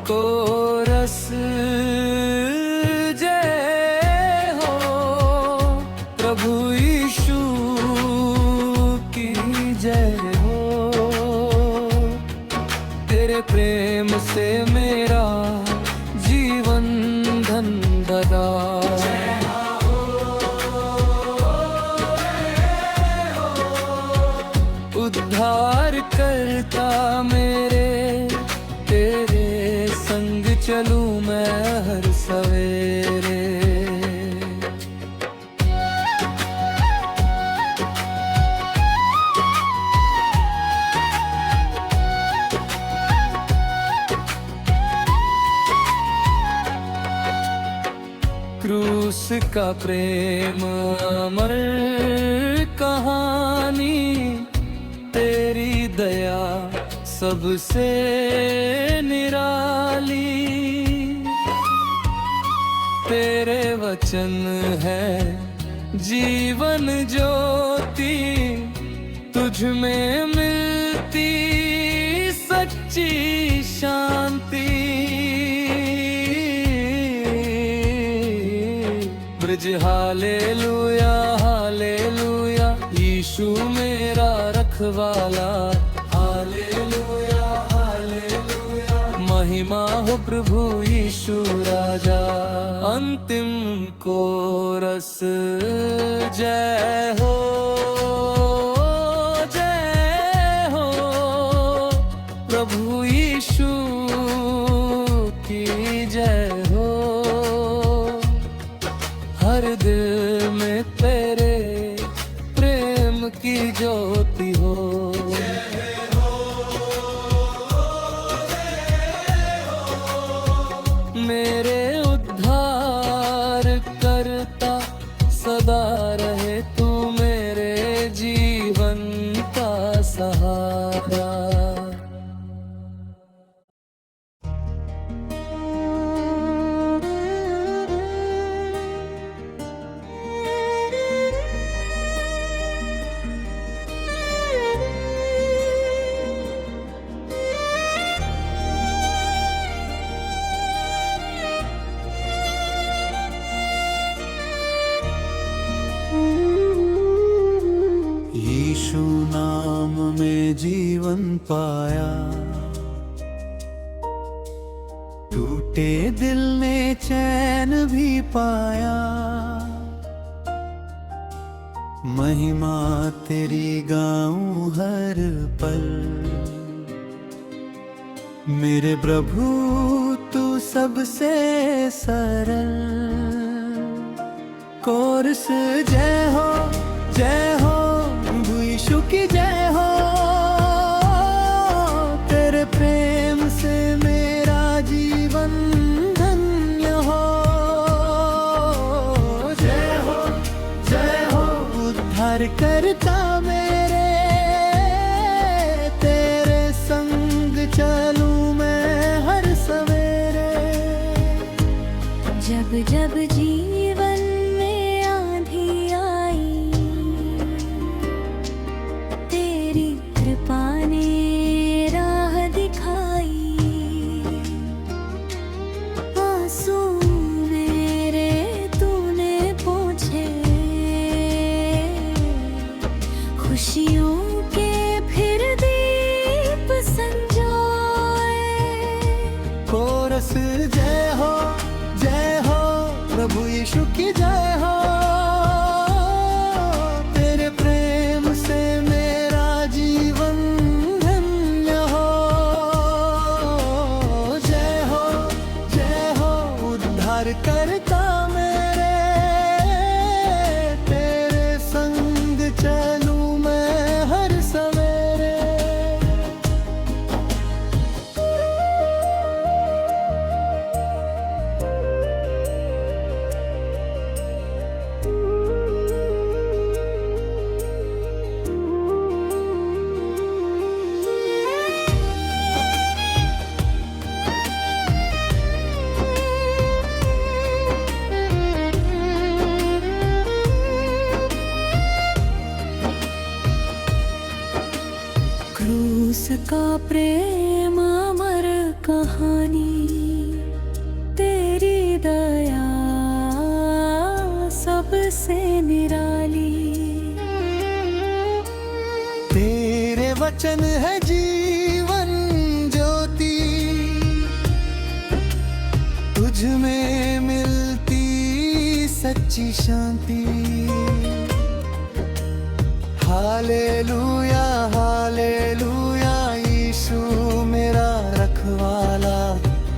[SPEAKER 1] कोरस जय हो प्रभु यीशु की जय हो। तेरे प्रेम से मेरा जीवन धन ददा, उद्धार करता मेरे, तेरे संग चलूं मैं हर सवेरे। क्रूस का प्रेम अमर कहानी, तेरी दया सबसे निराली। तेरे वचन है जीवन ज्योति, तुझ में मिलती सच्ची शांति। ब्रज हालेलुया हालेलुया, यीशु मेरा रखवाला। हालेलुया हालेलुया, महिमा हो प्रभु यीशु राजा। अंतिम कोरस जय हो जय हो प्रभु यीशु की जय हो। हर दिल में तेरे प्रेम की ज्योति हो। मेरे उद्धार करता सदा रहे तू मेरे जीवन का सहारा।
[SPEAKER 2] यीशु नाम में जीवन पाया, टूटे दिल ने चैन भी पाया। महिमा तेरी गाऊं हर पल, मेरे प्रभु तू सबसे सरल। कोरस जय हो प्रभु यीशु की जय हो। तेरे प्रेम से मेरा जीवन धन्य हो। जय हो उद्धार करता मेरे, तेरे संग चलूं मैं हर सवेरे।
[SPEAKER 3] जब जब जीवन में आंधी आई, तेरी कृपा ने राह दिखाई। आंसू मेरे तूने पोंछे, खुशियों के फिर दीप संजोए।
[SPEAKER 2] कोरस जय हो प्रभु यीशु की जय हो। तेरे प्रेम से मेरा जीवन धन्य हो। जय हो उद्धार करता मेरे, तेरे संग चलूं मैं हर सवेरे।
[SPEAKER 3] कहानी, तेरी दया सबसे निराली।
[SPEAKER 2] तेरे वचन है जीवन ज्योति, तुझ में मिलती सच्ची शांति। हालेलुया हालेलुया, यीशु मेरा रखवाला।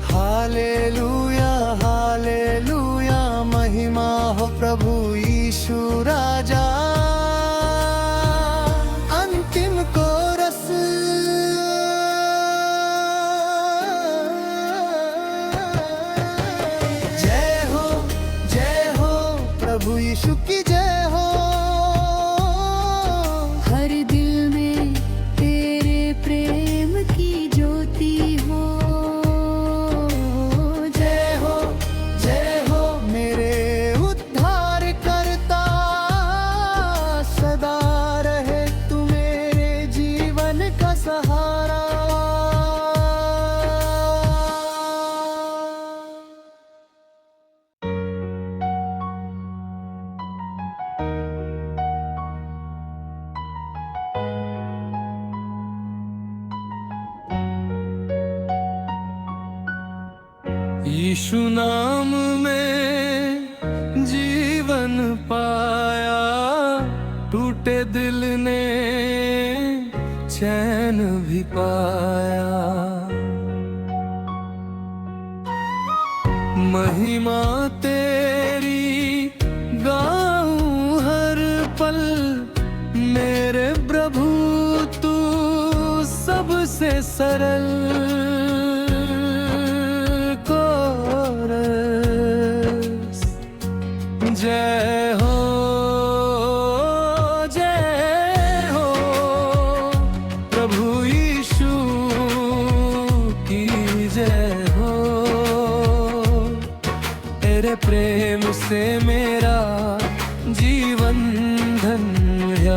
[SPEAKER 2] हालेलुया हालेलुया, महिमा हो प्रभु यीशु राजा। अंतिम कोरस। जय हो प्रभु यीशु की जय हो।
[SPEAKER 3] हर दिल में तेरे प्रेम की ज्योति हो।
[SPEAKER 2] जय हो मेरे उद्धार करता, सदा रहे तू मेरे जीवन का सहारा।
[SPEAKER 1] यीशु नाम में जीवन पाया, टूटे दिल ने चैन भी पाया। महिमा तेरी गाऊं हर पल, मेरे प्रभु तू सबसे सरल। जय हो प्रभु यीशु की जय हो। तेरे प्रेम से मेरा जीवन धन्य।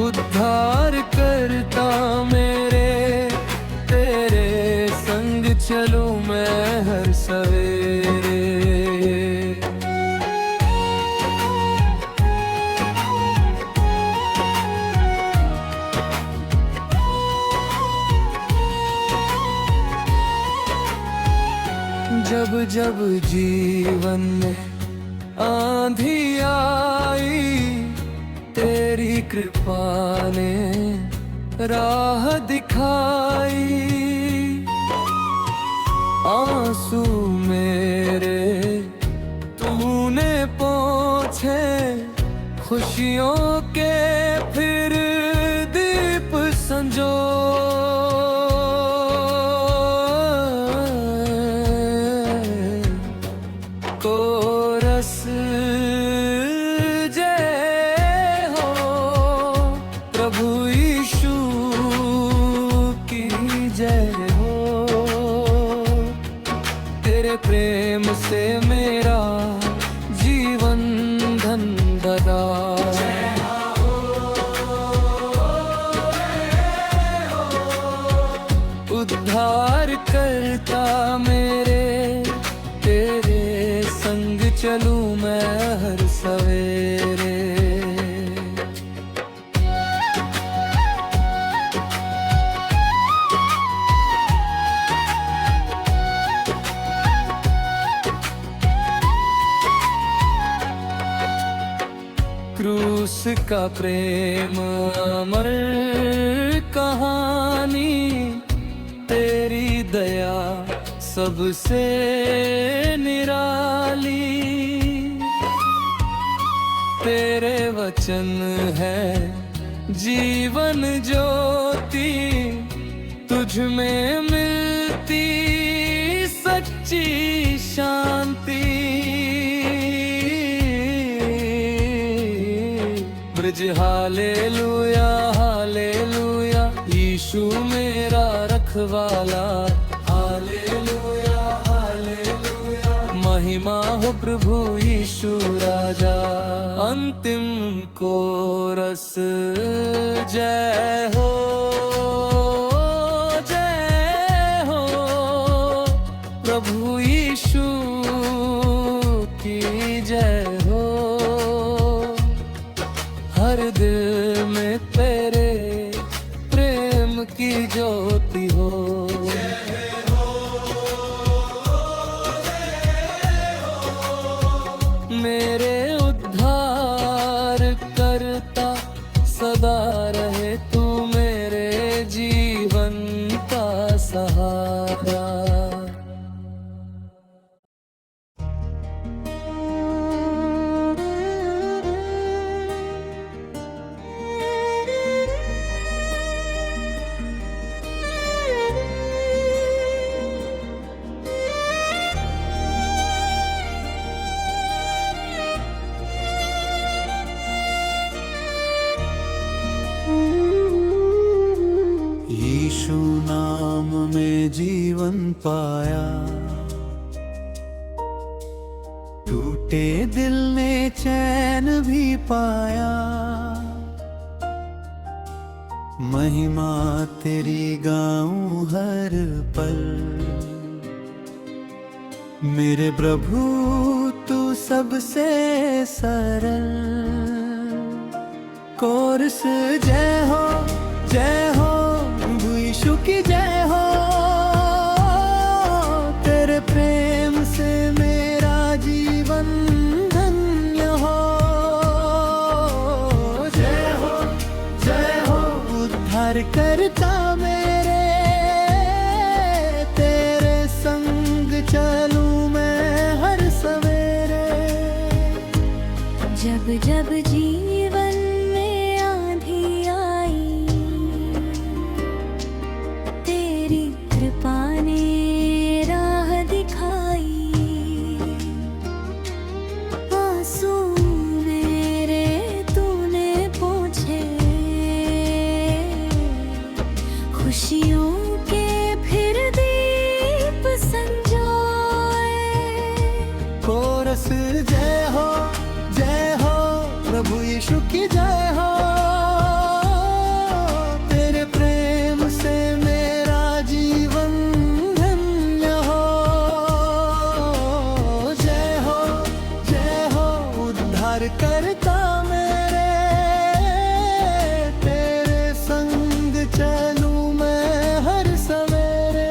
[SPEAKER 1] उद्धार करता मेरे, तेरे संग चलूं मैं हर सवेरे। जब जब जीवन में आंधी आई, तेरी कृपा ने राह दिखाई। आंसू मेरे तूने पोंछे, खुशियों के फिर दीप संजो। कोरस जय हो प्रभु यीशु की जय हो। तेरे प्रेम से मेरा जीवन धन्य। उद्धार करता मेरे, तेरे संग चलूं मैं हर सवेरे। क्रूस का प्रेम अमर कहानी, तेरी दया सबसे निराली। तेरे वचन है जीवन ज्योति, तुझ में मिलती सच्ची शांति। ब्रज हालेलुया हालेलुया, यीशु मेरा रखवाला। हालेलुया हालेलुया, महिमा महिमा हो प्रभु यीशु राजा। अंतिम कोरस जय हो प्रभु यीशु की जय हो। हर दिल में तेरे प्रेम की ज्योति हो। मेरे उद्धार करता सदा रहे तू मेरे जीवन का सहारा।
[SPEAKER 2] यीशु नाम में जीवन पाया, टूटे दिल ने चैन भी पाया। महिमा तेरी गाऊं हर पल, मेरे प्रभु तू सबसे सरल। कोरस जय हो प्रभु यीशु की जय हो। तेरे प्रेम से मेरा जीवन धन्य हो। जय हो उद्धार करता मेरे, तेरे संग चलूं मैं हर सवेरे।
[SPEAKER 3] जब जब जीवन में आंधी आई, तेरी कृपा ने राह दिखाई। आंसू मेरे तूने पोंछे, खुशियों के फिर दीप संजाए।
[SPEAKER 2] कोरस जय हो प्रभु यीशु की जय हो। तेरे प्रेम से मेरा जीवन धन्य हो। जय हो उद्धार करता मेरे, तेरे संग चलूं मैं हर सवेरे।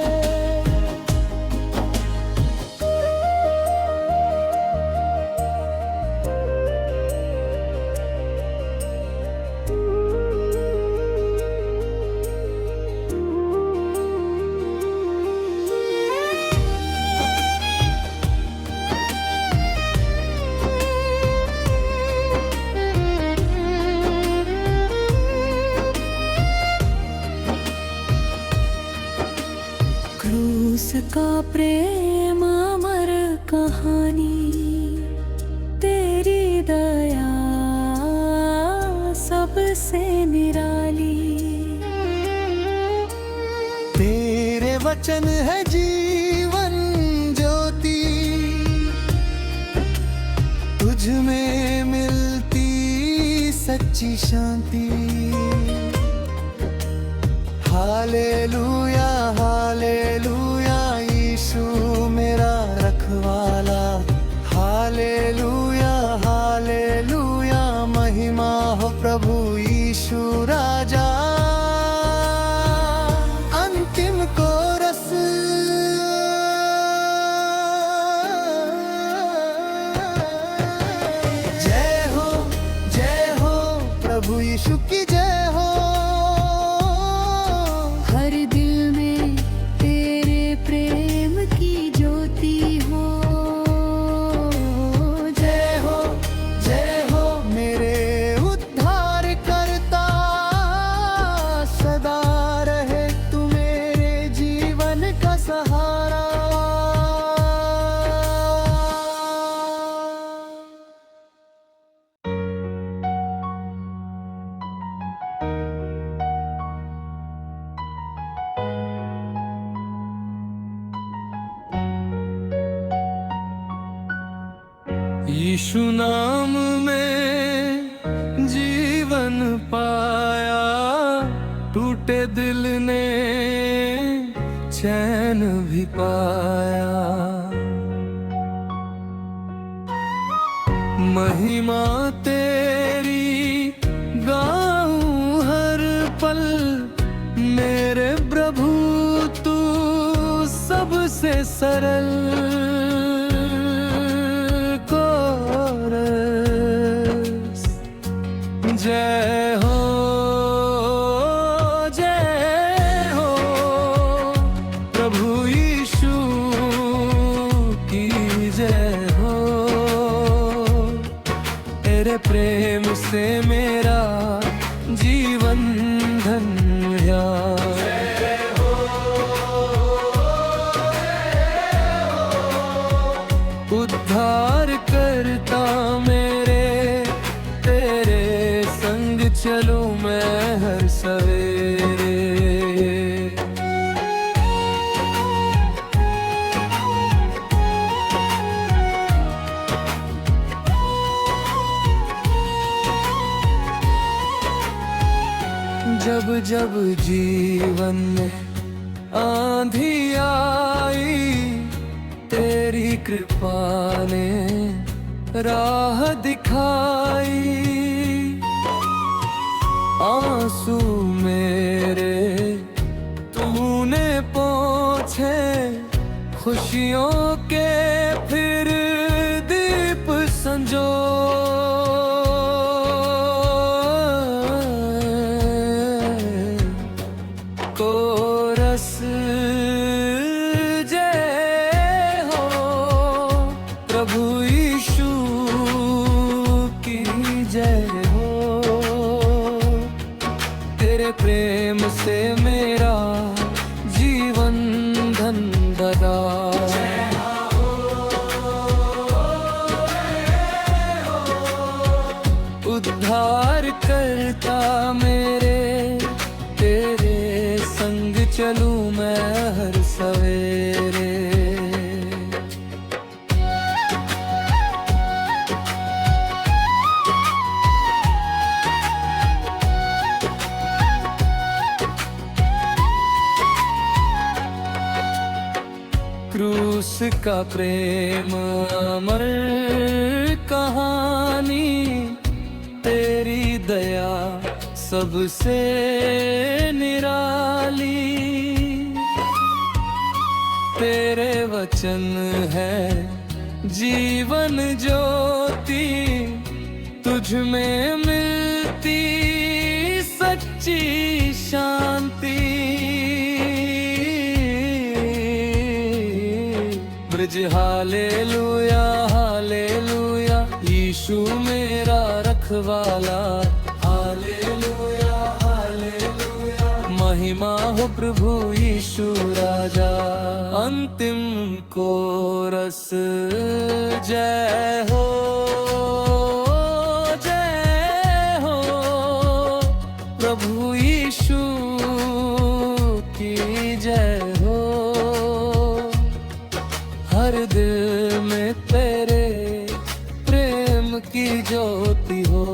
[SPEAKER 3] क्रूस का प्रेम अमर कहानी, तेरी दया सबसे निराली।
[SPEAKER 2] तेरे वचन है जीवन ज्योति, तुझ में मिलती सच्ची शांति। हालेलुया हालेलुया यीशु मेरा रखवाला। हालेलुया हालेलुया महिमा हो प्रभु यीशु राजा। अंतिम कोरस जय हो प्रभु यीशु की जय हो।
[SPEAKER 3] हर दिल में तेरे प्रेम की ज्योति हो।
[SPEAKER 2] जय हो मेरे उद्धार करता सदा रहे तू मेरे जीवन का सहारा।
[SPEAKER 1] यीशु नाम में जीवन पाया, टूटे दिल ने चैन भी पाया। महिमा तेरी गाऊं हर पल, मेरे प्रभु तू सबसे सरल। कोरस जय हो, जय हो प्रभु यीशु की जय हो। तेरे प्रेम से मेरा जीवन धन्य। उद्धार करता मेरे, तेरे संग चलूं मैं हर सवेरे। जब जब जीवन में आंधी आई, तेरी कृपा ने राह दिखाई। आंसू मेरे तूने पोंछे, खुशियों के फिर दीप संजो। कोरस जय हो प्रभु यीशु की जय हो। तेरे प्रेम से मेरा जीवन धन्य। उद्धार करता मेरे, तेरे संग चलूं मैं हर सवेरे। क्रूस का प्रेम अमर कहानी, तेरी दया सबसे निराली। तेरे वचन है जीवन ज्योति, तुझ में मिलती सच्ची शांति। ब्रज हालेलुया हालेलुया, यीशु मेरा रखवाला। हालेलुया हालेलुया, महिमा हो प्रभु यीशु राजा। अंतिम कोरस जय हो, जय हो प्रभु यीशु की जय हो। हर दिल में तेरे प्रेम की ज्योति हो।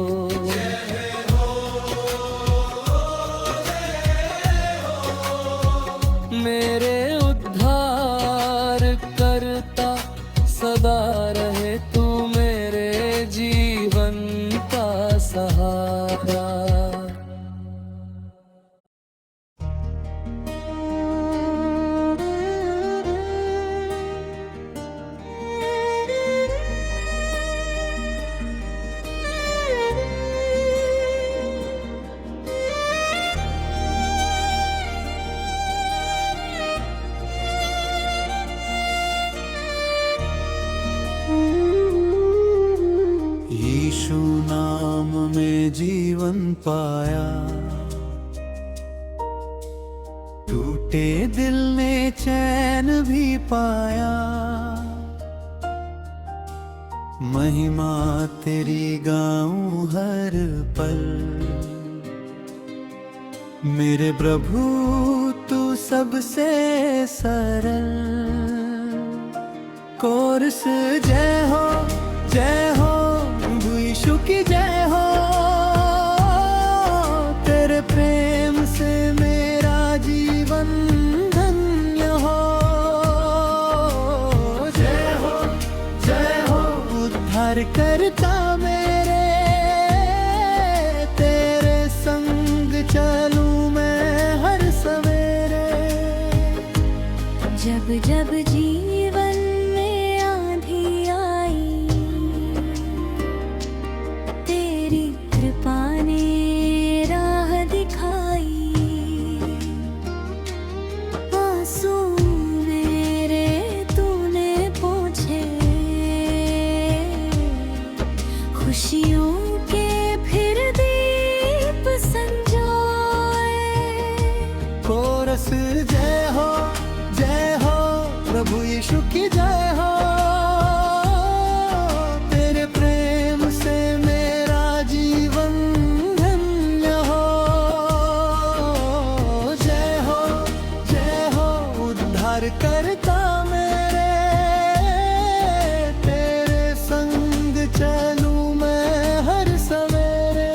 [SPEAKER 1] मेरे उद्धार करता सदा रहे तू, मेरे जीवन का सहारा।
[SPEAKER 2] यीशु नाम में जीवन पाया, टूटे दिल ने चैन भी पाया। महिमा तेरी गाऊं हर पल, मेरे प्रभु तू सबसे सरल। कोरस जय हो, जय हो की जय हो, तेरे प्रेम से मेरा जीवन धन्य हो। जय हो, जय हो उद्धार करता मेरे, तेरे संग चलूं मैं हर सवेरे।
[SPEAKER 3] जब जब जीवन में आंधी आई, तेरी कृपा ने राह दिखाई। आंसू मेरे तूने पोंछे, खुशियों के फिर दीप संजाए।
[SPEAKER 2] कोरस जय हो, जय हो प्रभु यीशु की जय हो, तेरे प्रेम से मेरा जीवन धन्य हो। जय हो, जय हो उद्धार करता मेरे, तेरे संग चलूं मैं हर सवेरे।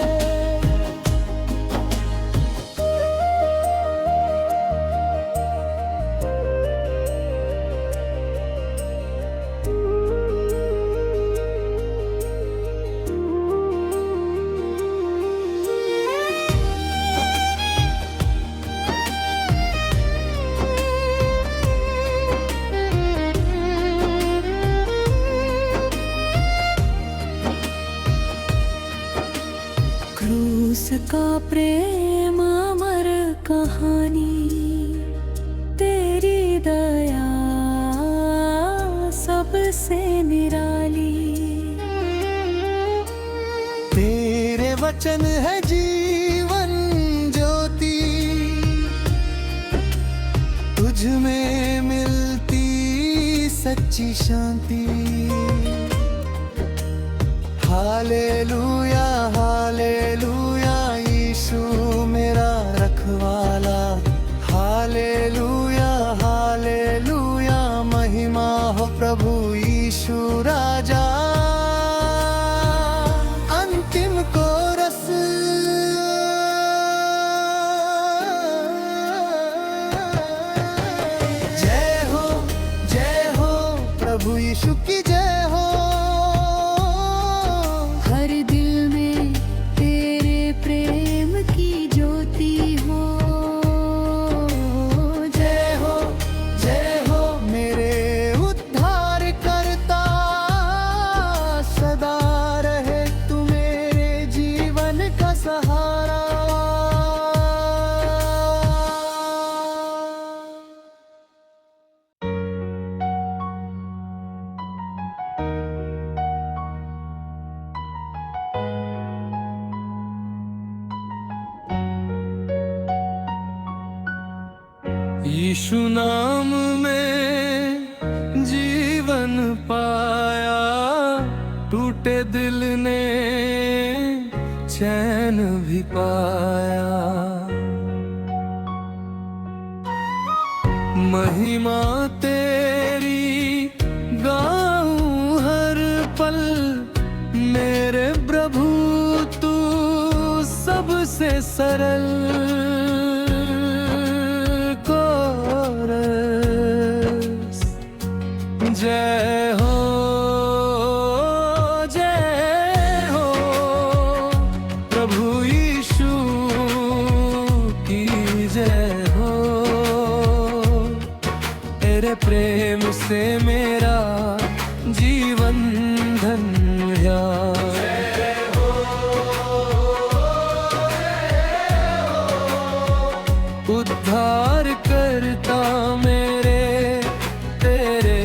[SPEAKER 3] क्रूस का प्रेम अमर कहानी, तेरी दया सबसे निराली।
[SPEAKER 2] तेरे वचन है जीवन ज्योति, तुझ में मिलती सच्ची शांति। हालेलुया, हालेलुया यीशु मेरा रखवाला। हालेलुया, हालेलुया महिमा हो प्रभु यीशु राजा। अंतिम कोरस जय हो, जय हो प्रभु यीशु की जय हो।
[SPEAKER 3] हर दिल में तेरे प्रेम की ज्योति हो।
[SPEAKER 2] जय हो, जय हो मेरे उद्धार करता, सदा रहे तू मेरे जीवन का सहारा।
[SPEAKER 1] यीशु नाम में जीवन पाया, टूटे दिल ने चैन भी पाया। महिमा तेरी गाऊं हर पल, मेरे प्रभु तू सबसे सरल। जय हो, जय हो प्रभु यीशु की जय हो, तेरे प्रेम से मेरा जीवन धन्य। उद्धार करता मेरे, तेरे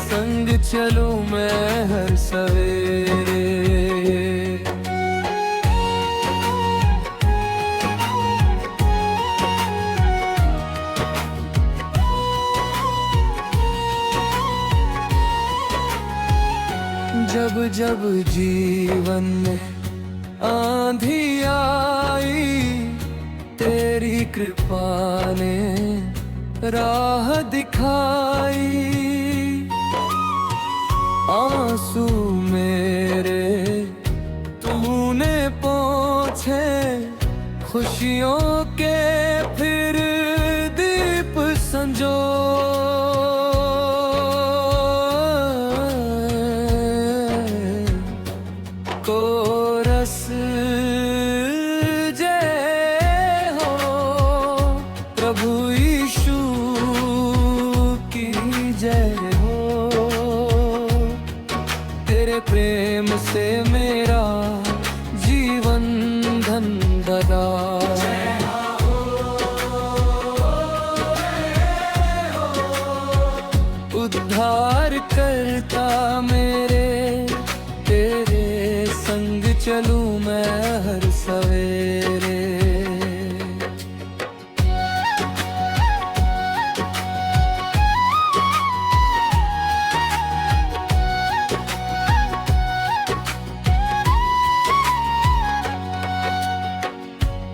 [SPEAKER 1] संग चलूं मैं हर सवेरे। जब जब जीवन में आंधी आई, तेरी कृपा ने राह दिखाई। आंसू मेरे तू खुशियों के फिर दीप संजो, कोरस जय हो प्रभु यीशु की जय हो। तेरे प्रेम से मेरा जीवन धन भरा, उद्धार करता मेरे, तेरे संग चलूं मैं हर सवेरे।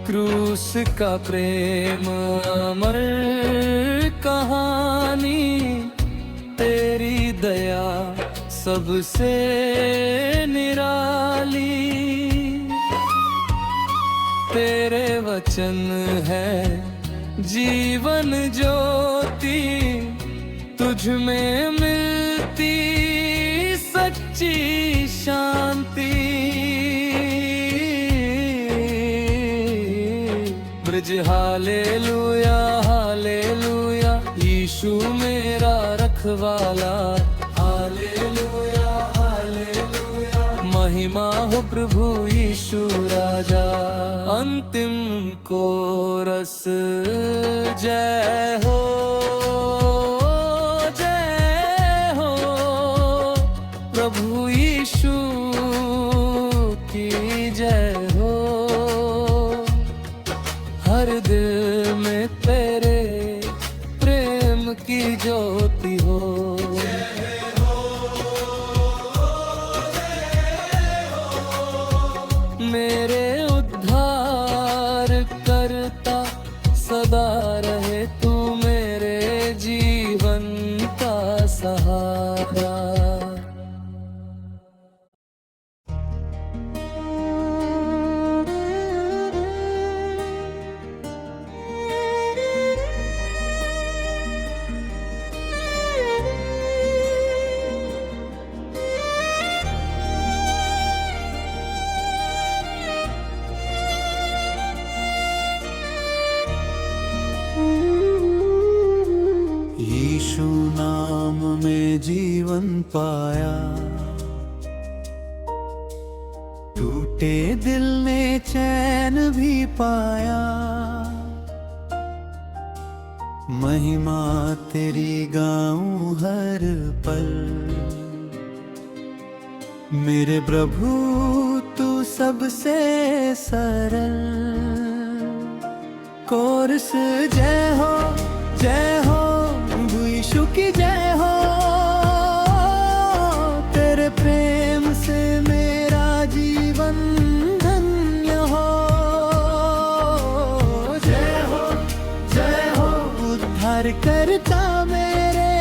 [SPEAKER 1] क्रूस का प्रेम अमर कहानी, तेरी दया सबसे निराली। तेरे वचन है जीवन ज्योति, तुझ में मिलती सच्ची शांति। ब्रज हालेलुया हालेलुया, यीशु मेरा रखवाला। हालेलुया हालेलुया, महिमा हो प्रभु यीशु राजा। अंतिम कोरस जय हो प्रभु यीशु की जय हो। हर दिल में तेरे प्रेम की ज्योति हो। मेरे उद्धार करता सदा रहे तू, मेरे जीवन का सहारा।
[SPEAKER 2] यीशु नाम में जीवन पाया, टूटे दिल ने चैन भी पाया। महिमा तेरी गाऊं हर पल, मेरे प्रभु तू सबसे सरल। कोरस जय हो प्रभु यीशु की जय हो। तेरे प्रेम से मेरा जीवन धन्य हो। जय हो उद्धार करता मेरे,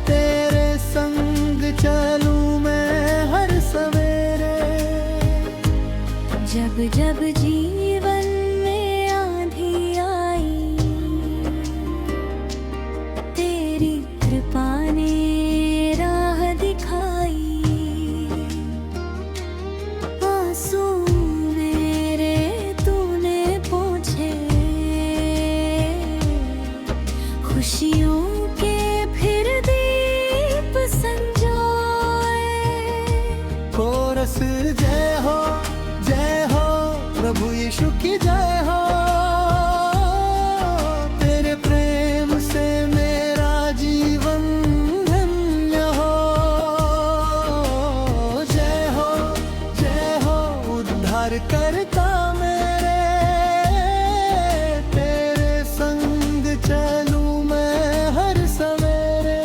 [SPEAKER 2] तेरे संग चलूं मैं हर सवेरे।
[SPEAKER 3] जब जब जीवन में आंधी आई, तेरी कृपा ने राह दिखाई। आंसू मेरे तूने पोंछे, खुशियों के फिर दीप संजोए।
[SPEAKER 2] कोरस जय हो प्रभु यीशु की जय हो। तेरे प्रेम से मेरा जीवन धन्य हो। जय हो उद्धार करता मेरे, तेरे संग चलूं मैं हर सवेरे।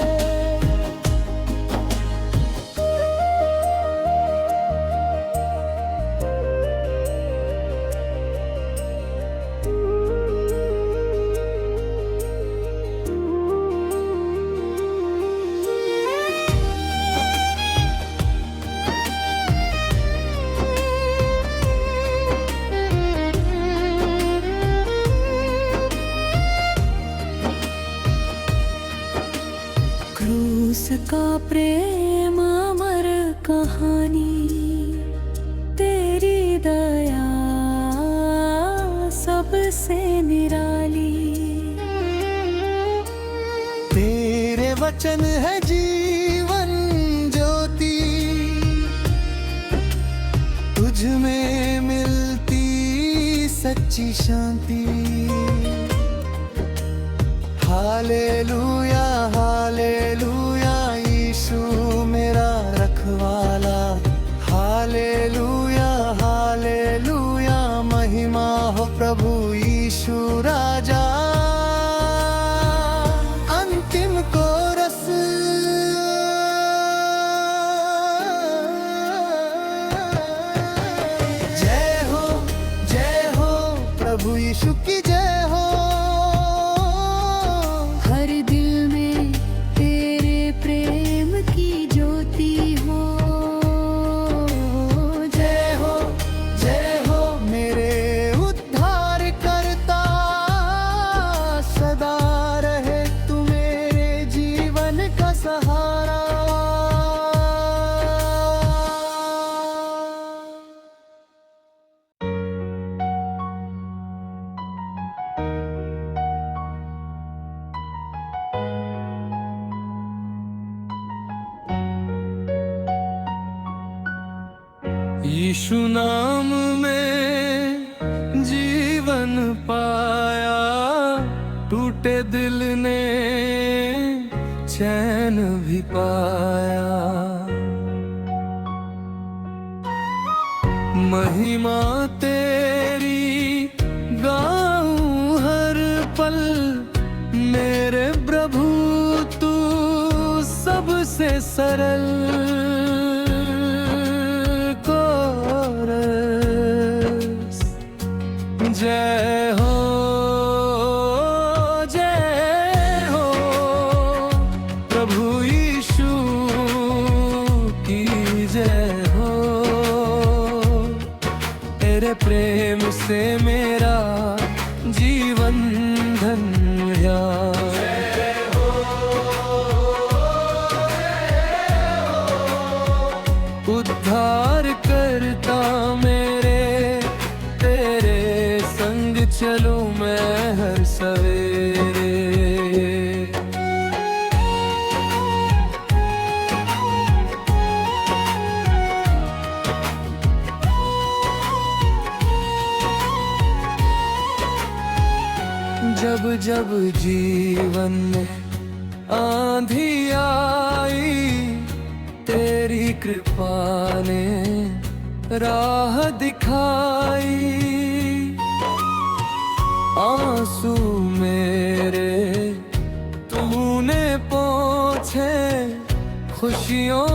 [SPEAKER 3] का प्रेम अमर कहानी, तेरी दया सबसे निराली।
[SPEAKER 2] तेरे वचन है जीवन ज्योति, तुझ में मिलती सच्ची शांति। हालेलुया हालेलुया यीशु मेरा रखवाला। हालेलुया हालेलुया महिमा हो प्रभु यीशु राजा। अंतिम कोरस जय हो प्रभु यीशु की जय हो।
[SPEAKER 3] हर दिल में तेरे प्रेम की ज्योति हो।
[SPEAKER 2] जय हो मेरे उद्धार करता, सदा रहे तू मेरे जीवन का सहारा।
[SPEAKER 1] यीशु नाम में जीवन पाया, टूटे दिल ने चैन भी पाया। महिमा तेरी गाऊं हर पल, मेरे प्रभु तू सबसे सरल। जय हो प्रभु यीशु की जय हो। तेरे प्रेम से मेरा जीवन धन्य। उद्धार करता मेरे, तेरे संग चलूं मैं हर सवेरे। जब जब जीवन में आंधी आई, तेरी कृपा ने राह दिखाई। आंसू मेरे तूने पोंछे, खुशियों